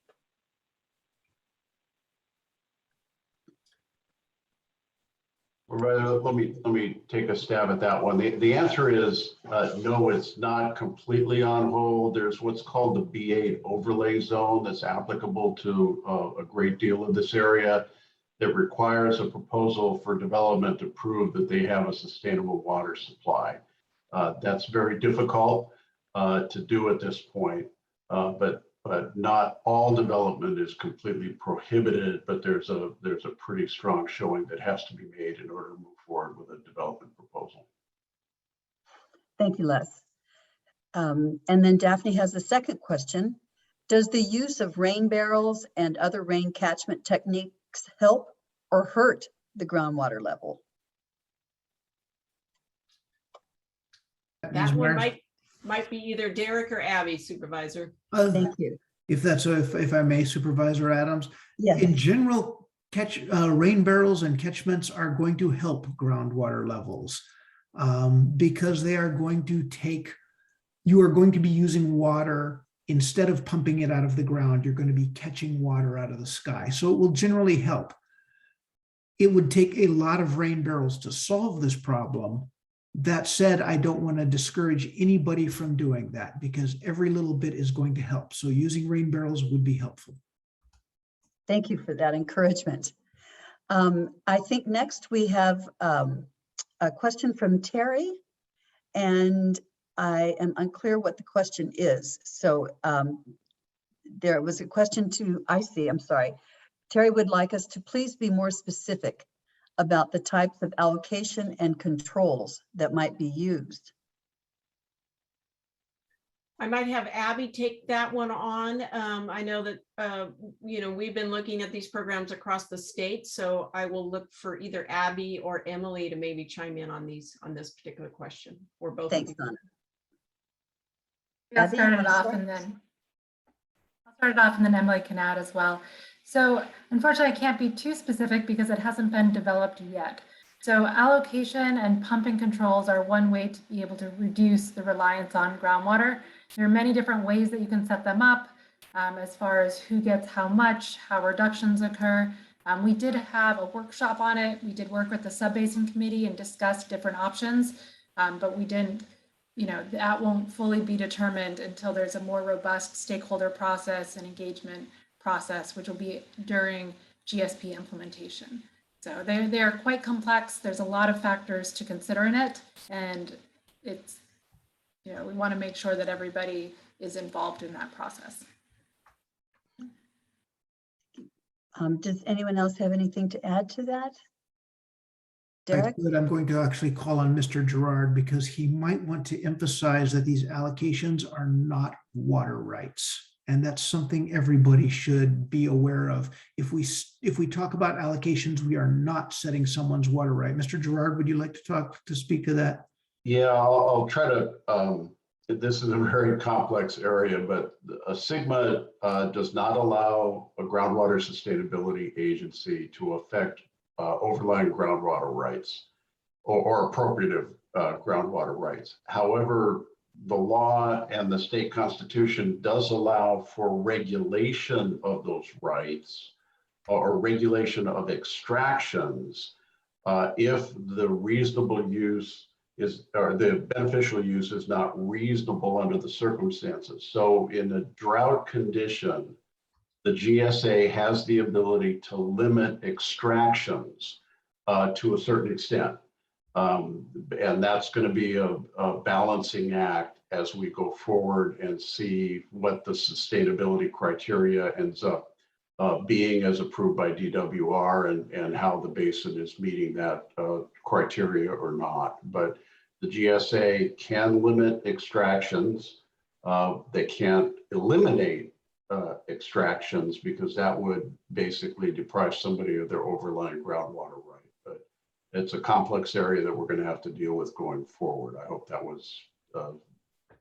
Let me take a stab at that one. The answer is no, it's not completely on hold. There's what's called the B8 overlay zone that's applicable to a great deal of this area that requires a proposal for development to prove that they have a sustainable water supply. That's very difficult to do at this point, but not all development is completely prohibited, but there's a pretty strong showing that has to be made in order to move forward with a development proposal. Thank you, Les. And then Daphne has a second question. Does the use of rain barrels and other rain catchment techniques help or hurt the groundwater level? That one might be either Derek or Abby, Supervisor. Thank you. If I may, Supervisor Adams. Yes. In general, rain barrels and catchments are going to help groundwater levels because they are going to you are going to be using water instead of pumping it out of the ground. You're going to be catching water out of the sky. So it will generally help. It would take a lot of rain barrels to solve this problem. That said, I don't want to discourage anybody from doing that because every little bit is going to help. So using rain barrels would be helpful. Thank you for that encouragement. I think next we have a question from Terry, and I am unclear what the question is. So there was a question to, I'm sorry. Terry would like us to please be more specific about the types of allocation and controls that might be used. I might have Abby take that one on. I know that, we've been looking at these programs across the state, so I will look for either Abby or Emily to maybe chime in on this particular question, or both. Thanks, Donna. I'll Abby, start you it wanna off start? and then Emily can add as well. So unfortunately, I can't be too specific because it hasn't been developed yet. So allocation and pumping controls are one way to be able to reduce the reliance on groundwater. There are many different ways that you can set them up as far as who gets how much, how reductions occur. We did have a workshop on it. We did work with the Subbasin committee and discussed different options, but we didn't, that won't fully be determined until there's a more robust stakeholder process and engagement process, which will be during GSP implementation. So they are quite complex. There's a lot of factors to consider in it, and it's, we want to make sure that everybody is involved in that process. Does anyone else have anything to add to that? Derek? I'm going to actually call on Mr. Gerard because he might want to emphasize that these allocations are not water rights. And that's something everybody should be aware of. If we talk about allocations, we are not setting someone's water right. Mr. Gerard, would you like to speak to that? Yeah, I'll try to, this is a very complex area, but a SGMA does not allow a groundwater sustainability agency to affect overlying groundwater rights or appropriative groundwater rights. However, the law and the state constitution does allow for regulation of those rights or regulation of extractions if the reasonable use is, or the beneficial use is not reasonable under the circumstances. So in a drought condition, the GSA has the ability to limit extractions to a certain extent. And that's going to be a balancing act as we go forward and see what the sustainability criteria ends up being as approved by DWR and how the basin is meeting that criteria or not. But the GSA can limit extractions. They can't eliminate extractions because that would basically deprive somebody of their overlying groundwater right. But it's a complex area that we're going to have to deal with going forward. I hope that was a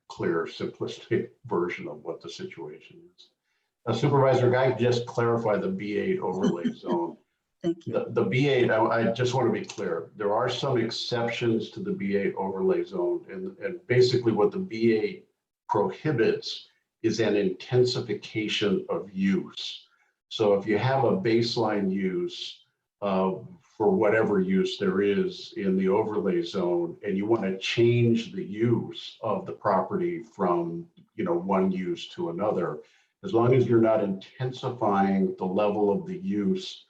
clear, simplistic version of what the situation is. Supervisor Guy, just clarify the B8 overlay zone. Thank you. The B8, I just want to be clear. There are some exceptions to the B8 overlay zone, and basically what the B8 prohibits is an intensification of use. So if you have a baseline use for whatever use there is in the overlay zone, and you want to change the use of the property from one use to another, as long as you're not intensifying the level of the use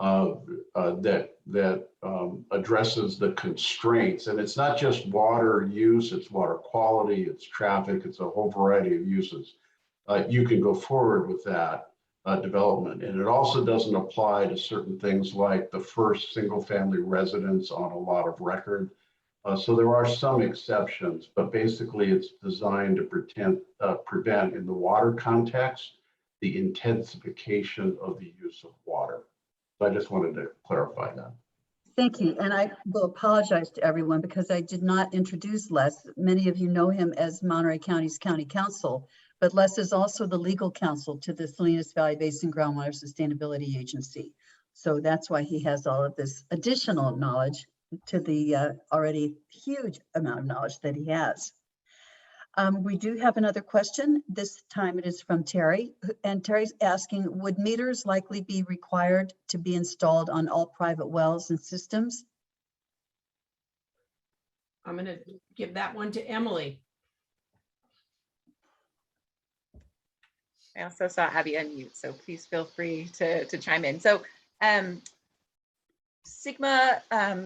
that addresses the constraints. And it's not just water use, it's water quality, it's traffic, it's a whole variety of uses. You can go forward with that development. And it also doesn't apply to certain things like the first single family residence on a lot of record. So there are some exceptions, but basically it's designed to prevent in the water context, the intensification of the use of water. So I just wanted to clarify that. Thank you. And I will apologize to everyone because I did not introduce Les. Many of you know him as Monterey County's County Counsel, but Les is also the legal counsel to the Salinas Valley Basin Groundwater Sustainability Agency. So that's why he has all of this additional knowledge to the already huge amount of knowledge that he has. We do have another question. This time it is from Terry, and Terry's asking, would meters likely be required to be installed on all private wells and systems? I'm going to give that one to Emily. I also saw Abby unmute, so please feel free to chime in. So Sigma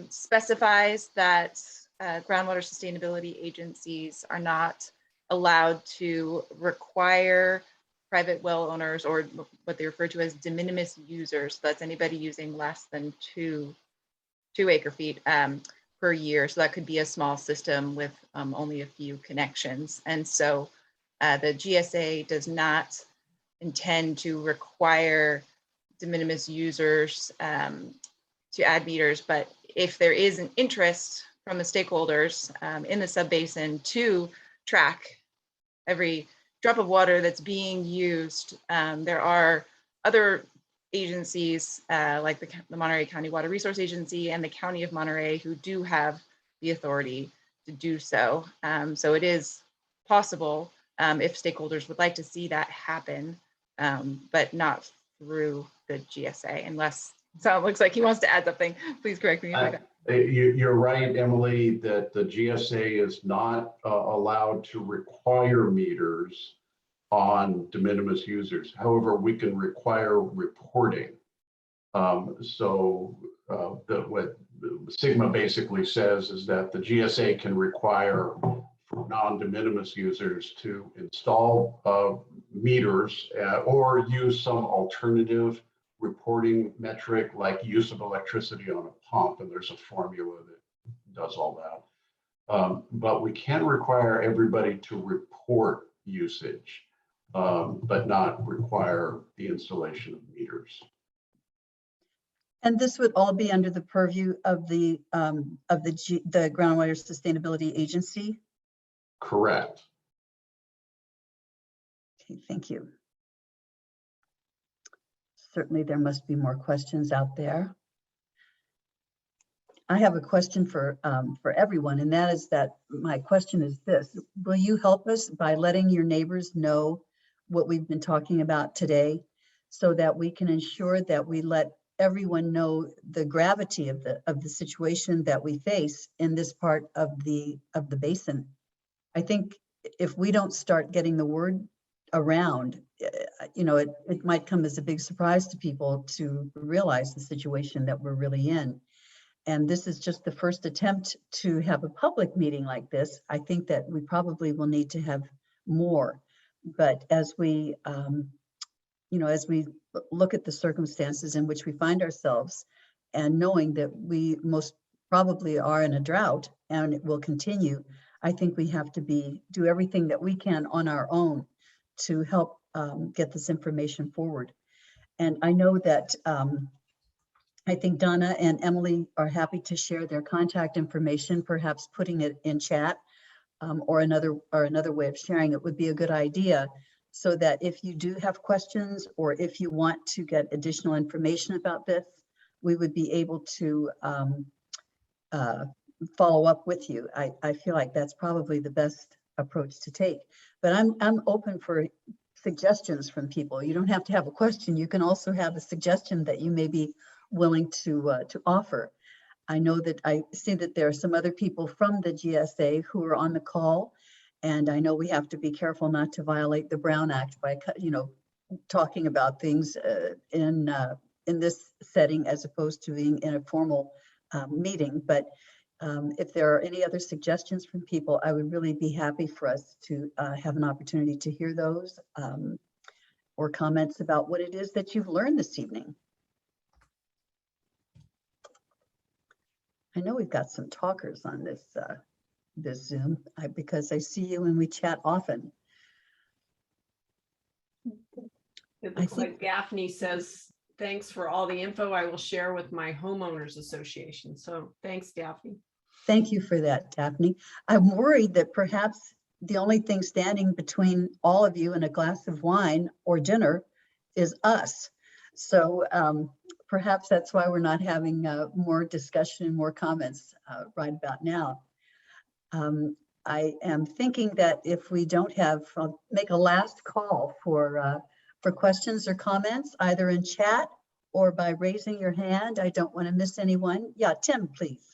specifies that groundwater sustainability agencies are not allowed to require private well owners, or what they refer to as de minimis users. So that's anybody using less than two acre feet per year. So that could be a small system with only a few connections. And so the GSA does not intend to require de minimis users to add meters, but if there is an interest from the stakeholders in the subbasin to track every drop of water that's being used, there are other agencies like the Monterey County Water Resource Agency and the County of Monterey who do have the authority to do so. So it is possible if stakeholders would like to see that happen, but not through the GSA, unless so it looks like he wants to add something. Please correct me if I don't. You're right, Emily, that the GSA is not allowed to require meters on de minimis users. However, we can require reporting. What Sigma basically says is that the GSA can require for non-de minimis users to install meters or use some alternative reporting metric like use of electricity on a pump, and there's a formula that does all that. But we can require everybody to report usage, but not require the installation of meters. And this would all be under the purview of the Groundwater Sustainability Agency? Correct. Okay, thank you. Certainly there must be more questions out there. I have a question for everyone, and that is that my question is this: will you help us by letting your neighbors know what we've been talking about today, so that we can ensure that we let everyone know the gravity of the situation that we face in this part of the basin? I think if we don't start getting the word around, it might come as a big surprise to people to realize the situation that we're really in. And this is just the first attempt to have a public meeting like this. I think that we probably will need to have more. But as we, as we look at the circumstances in which we find ourselves, and knowing that we most probably are in a drought and it will continue, I think we have to do everything that we can on our own to help get this information forward. And I know that I think Donna and Emily are happy to share their contact information, perhaps putting it in chat, or another way of sharing it would be a good idea, so that if you do have questions or if you want to get additional information about this, we would be able to follow up with you. I feel like that's probably the best approach to take. But I'm open for suggestions from people. You don't have to have a question. You can also have a suggestion that you may be willing to offer. I know that I see that there are some other people from the GSA who are on the call, and I know we have to be careful not to violate the Brown Act by talking about things in this setting as opposed to being in a formal meeting. But if there are any other suggestions from people, I would really be happy for us to have an opportunity to hear those, or comments about what it is that you've learned this evening. I know we've got some talkers on this Zoom because I see you and we chat often. It looks like Gaffney says, thanks for all the info I will share with my homeowners association. So thanks, Daphne. Thank you for that, Daphne. I'm worried that perhaps the only thing standing between all of you and a glass of wine or dinner is us. So perhaps that's why we're not having more discussion, more comments right about now. I am thinking that if we don't have, I'll make a last call for questions or comments, either in chat or by raising your hand. I don't want to miss anyone. Yeah, Tim, please.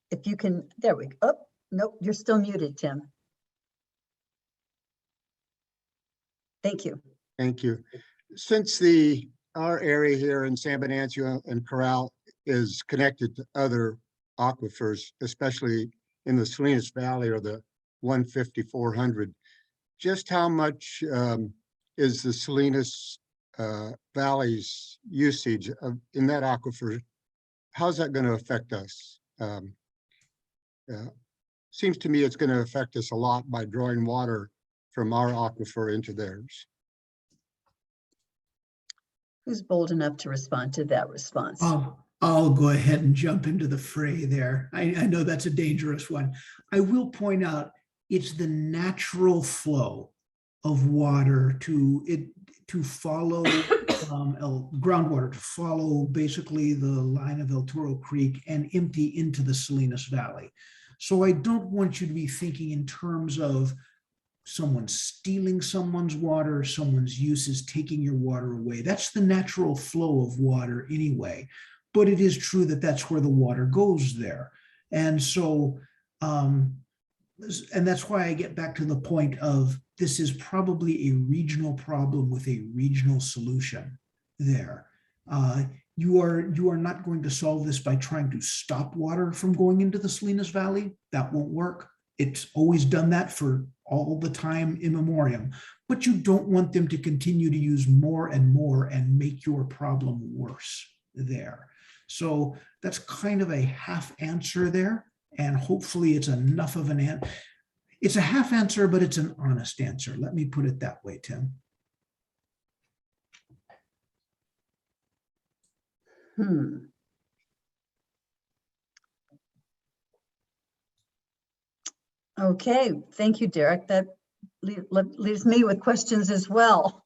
If you can, there we go. Oh, nope, you're still muted, Tim. Thank you. Thank you. Since our area here in San Bernardino and Corral is connected to other aquifers, especially in the Salinas Valley or the 150-400, just how much is the Salinas Valley's usage in that aquifer? How's that going to affect us? Seems to me it's going to affect us a lot by drawing water from our aquifer into theirs. Who's bold enough to respond to that response? I'll go ahead and jump into the fray there. I know that's a dangerous one. I will point out it's the natural flow of water to follow groundwater, to follow basically the line of El Toro Creek and empty into the Salinas Valley. So I don't want you to be thinking in terms of someone stealing someone's water, someone's use is taking your water away. That's the natural flow of water anyway. But it is true that that's where the water goes there. And so, and that's why I get back to the point of this is probably a regional problem with a regional solution there. You are not going to solve this by trying to stop water from going into the Salinas Valley. That won't work. It's always done that for all the time immemorial, but you don't want them to continue to use more and more and make your problem worse there. So that's kind of a half answer there. And hopefully it's enough of an answer. It's a half answer, but it's an honest answer. Let me put it that way, Tim. Okay, thank you, Derek. That leaves me with questions as well.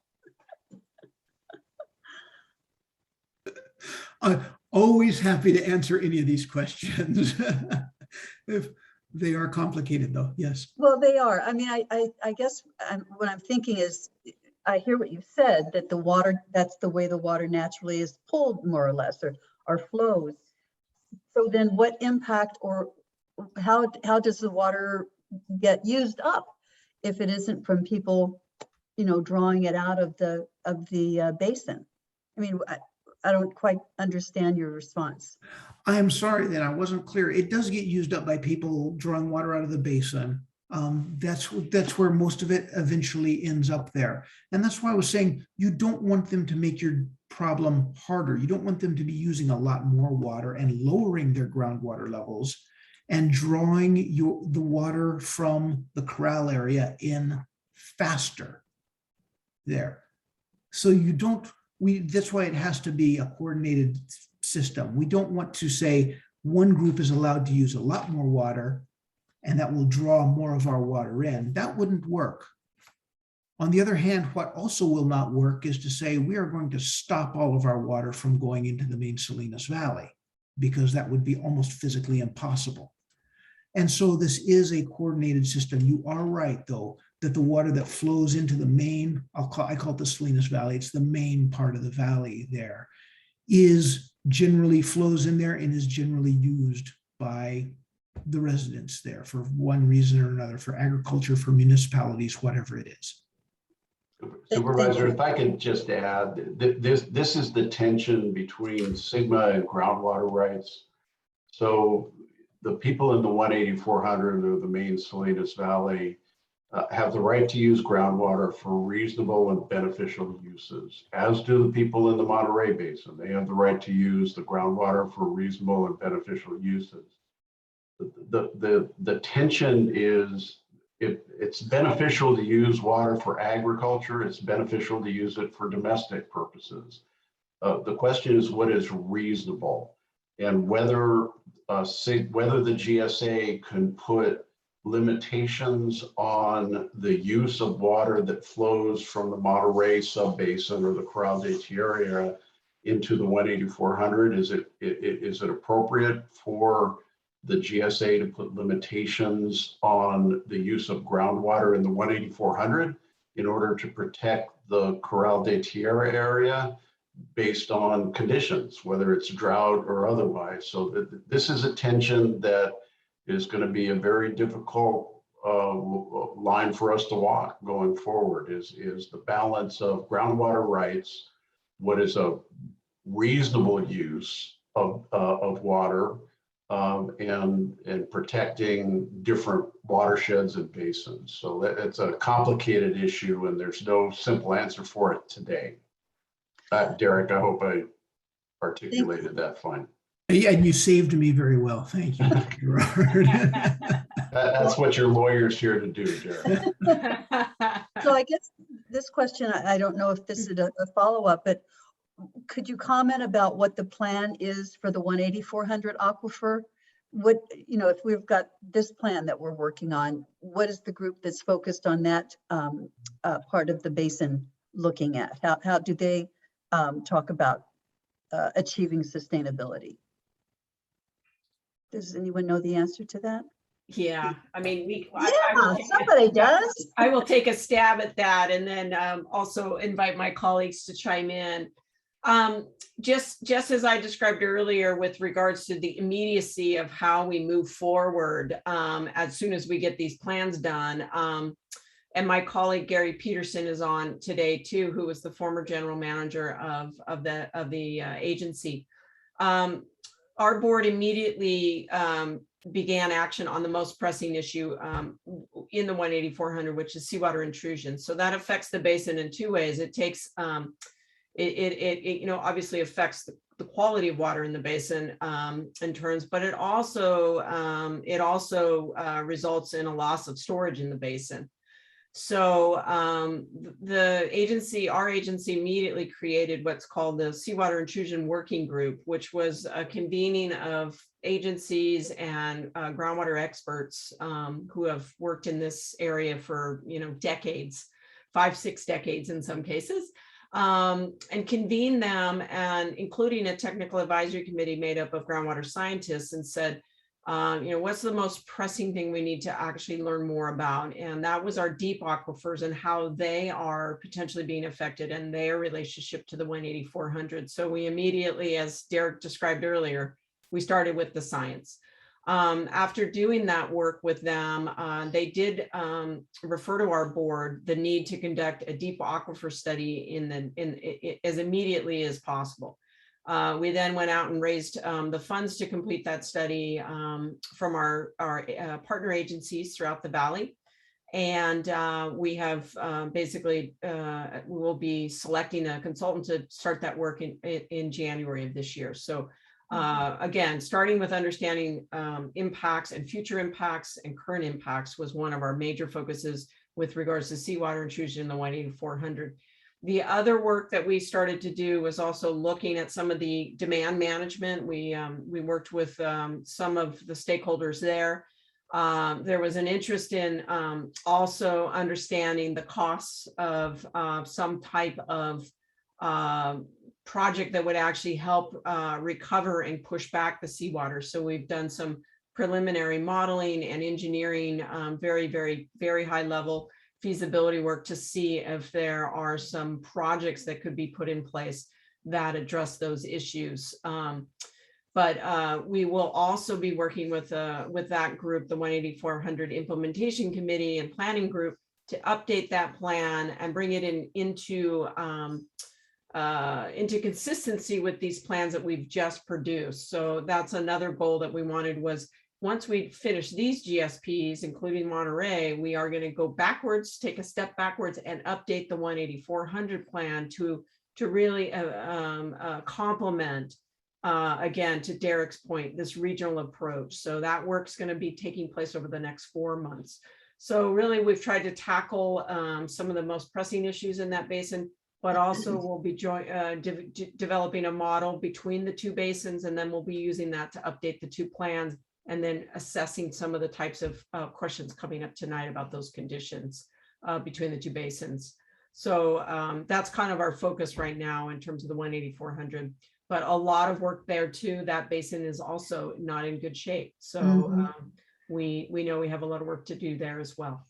I'm always happy to answer any of these questions. If they are complicated though, yes. Well, they are. I mean, I guess what I'm thinking is, I hear what you said, that the water, that's the way the water naturally is pulled more or less, or flows. So then what impact or how does the water get used up if it isn't from people, drawing it out of the basin? I mean, I don't quite understand your response. I'm sorry that I wasn't clear. It does get used up by people drawing water out of the basin. That's where most of it eventually ends up there. And that's why I was saying you don't want them to make your problem harder. You don't want them to be using a lot more water and lowering their groundwater levels and drawing the water from the corral area in faster there. So that's why it has to be a coordinated system. We don't want to say one group is allowed to use a lot more water and that will draw more of our water in. That wouldn't work. On the other hand, what also will not work is to say we are going to stop all of our water from going into the main Salinas Valley, because that would be almost physically impossible. And so this is a coordinated system. You are right, though, that the water that flows into the main, I call it the Salinas Valley, it's the main part of the valley there, generally flows in there and is generally used by the residents there for one reason or another, for agriculture, for municipalities, whatever it is. Supervisor, if I could just add, this is the tension between Sigma and groundwater rights. So the people in the 180-400 or the main Salinas Valley have the right to use groundwater for reasonable and beneficial uses, as do the people in the Monterey Basin. They have the right to use the groundwater for reasonable and beneficial uses. The tension is, it's beneficial to use water for agriculture, it's beneficial to use it for domestic purposes. The question is what is reasonable, and whether the GSA can put limitations on the use of water that flows from the Monterey Sub Basin or the Corral de Tierra area into the 18400? Is it appropriate for the GSA to put limitations on the use of groundwater in the 18400 in order to protect the Corral de Tierra area based on conditions, whether it's drought or otherwise? So this is a tension that is going to be a very difficult line for us to walk going forward, is the balance of groundwater rights, what is a reasonable use of water, and protecting different watersheds and basins. So it's a complicated issue, and there's no simple answer for it today. Derek, I hope I articulated that fine. Yeah, and you saved me very well. Thank you, Mr. Robert. That's what your lawyer's here to do, Derek. So I guess this question, I don't know if this is a follow-up, but could you comment about what the plan is for the 18400 aquifer? What, you know, if we've got this plan that we're working on, what is the group that's focused on that part of the basin looking at? How do they talk about achieving sustainability? Does anyone know the answer to that? Yeah, I mean, Somebody does. I will take a stab at that, and then also invite my colleagues to chime in. Just as I described earlier with regards to the immediacy of how we move forward as soon as we get these plans done. And my colleague Gary Peterson is on today too, who was the former general manager of the agency. Our board immediately began action on the most pressing issue in the 18400, which is seawater intrusion. So that affects the basin in two ways. It takes it you know, obviously affects the quality of water in the basin in terms, but it also results in a loss of storage in the basin. So our agency immediately created what's called the Seawater Intrusion Working Group, which was a convening of agencies and groundwater experts who have worked in this area for, you know, decades, 5-6 decades in some cases, and convene them, and including a technical advisory committee made up of groundwater scientists, and said, you know, what's the most pressing thing we need to actually learn more about? And that was our deep aquifers and how they are potentially being affected and their relationship to the 18400. So we immediately, as Derek described earlier, we started with the science. After doing that work with them, they did refer to our board the need to conduct a deep aquifer study as immediately as possible. We then went out and raised the funds to complete that study from our partner agencies throughout the valley. And we have basically, we will be selecting a consultant to start that work in January of this year. So again, starting with understanding impacts and future impacts and current impacts was one of our major focuses with regards to seawater intrusion in the 18400. The other work that we started to do was also looking at some of the demand management. We worked with some of the stakeholders there. There was an interest in also understanding the costs of some type of project that would actually help recover and push back the seawater. So we've done some preliminary modeling and engineering, very, very, very high level feasibility work to see if there are some projects that could be put in place that address those issues. But we will also be working with that group, the 18400 Implementation Committee and Planning Group, to update that plan and bring it into consistency with these plans that we've just produced. So that's another goal that we wanted, was once we finish these GSPs, including Monterey, we are going to go backwards, take a step backwards, and update the 18400 plan to really complement, again, to Derek's point, this regional approach. So that work's going to be taking place over the next 4 months. So really, we've tried to tackle some of the most pressing issues in that basin, but also we'll be developing a model between the two basins, and then we'll be using that to update the two plans, and then assessing some of the types of questions coming up tonight about those conditions between the two basins. So that's kind of our focus right now in terms of the 18400. But a lot of work there too. That basin is also not in good shape. So we know we have a lot of work to do there as well.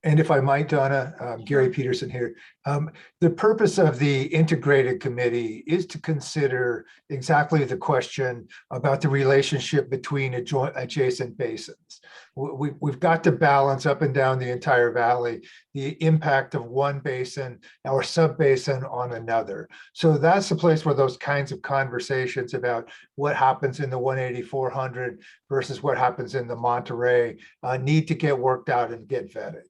And if I might, Donna, Gary Peterson here. The purpose of the integrated committee is to consider exactly the question about the relationship between adjacent basins. We've got to balance up and down the entire valley, the impact of one basin or sub-basin on another. So that's the place where those kinds of conversations about what happens in the 18400 versus what happens in the Monterey need to get worked out and get vetted.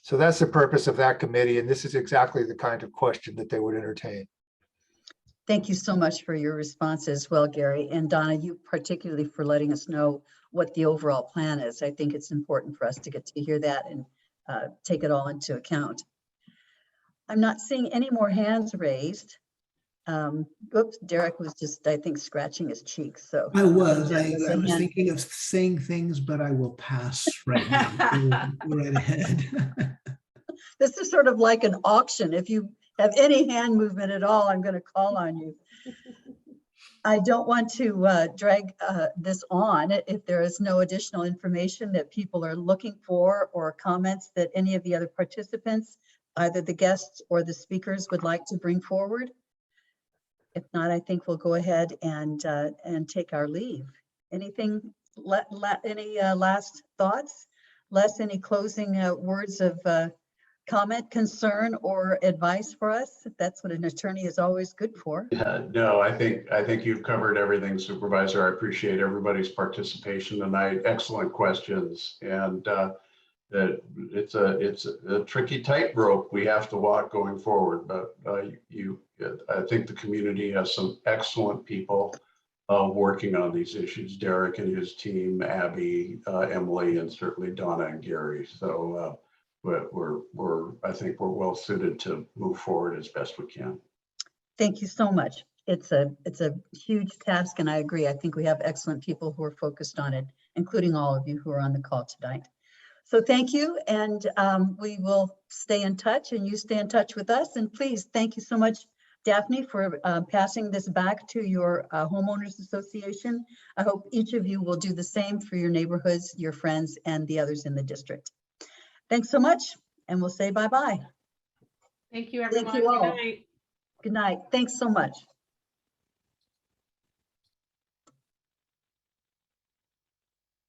So that's the purpose of that committee. And this is exactly the kind of question that they would entertain. Thank you so much for your response as well, Gary. And Donna, you particularly for letting us know what the overall plan is. I think it's important for us to get to hear that and take it all into account. I'm not seeing any more hands raised. Oops, Derek was just, I think, scratching his cheeks. So I was thinking of saying things, but I will pass right now. Go right ahead. This is sort of like an auction. If you have any hand movement at all, I'm going to call on you. I don't want to drag this on. If there is no additional information that people are looking for or comments that any of the other participants, either the guests or the speakers, would like to bring forward. If not, I think we'll go ahead and take our leave. Anything, any last thoughts? Les, any closing words of comment, concern, or advice for us? That's what an attorney is always good for. No, I think you've covered everything, Supervisor. I appreciate everybody's participation tonight. Excellent questions, and that it's a tricky tightrope we have to walk going forward. But I think the community has some excellent people working on these issues. Derek and his team, Abby, Emily, and certainly Donna and Gary. So I think we're well suited to move forward as best we can. Thank you so much. It's a huge task, and I agree. I think we have excellent people who are focused on it, including all of you who are on the call tonight. So thank you, and we will stay in touch, and you stay in touch with us. And please, thank you so much, Daphne, for passing this back to your homeowners association. I hope each of you will do the same for your neighborhoods, your friends, and the others in the district. Thanks so much, and we'll say bye-bye. Thank you, everyone. Thank you all. Good night. Good night. Thanks so much.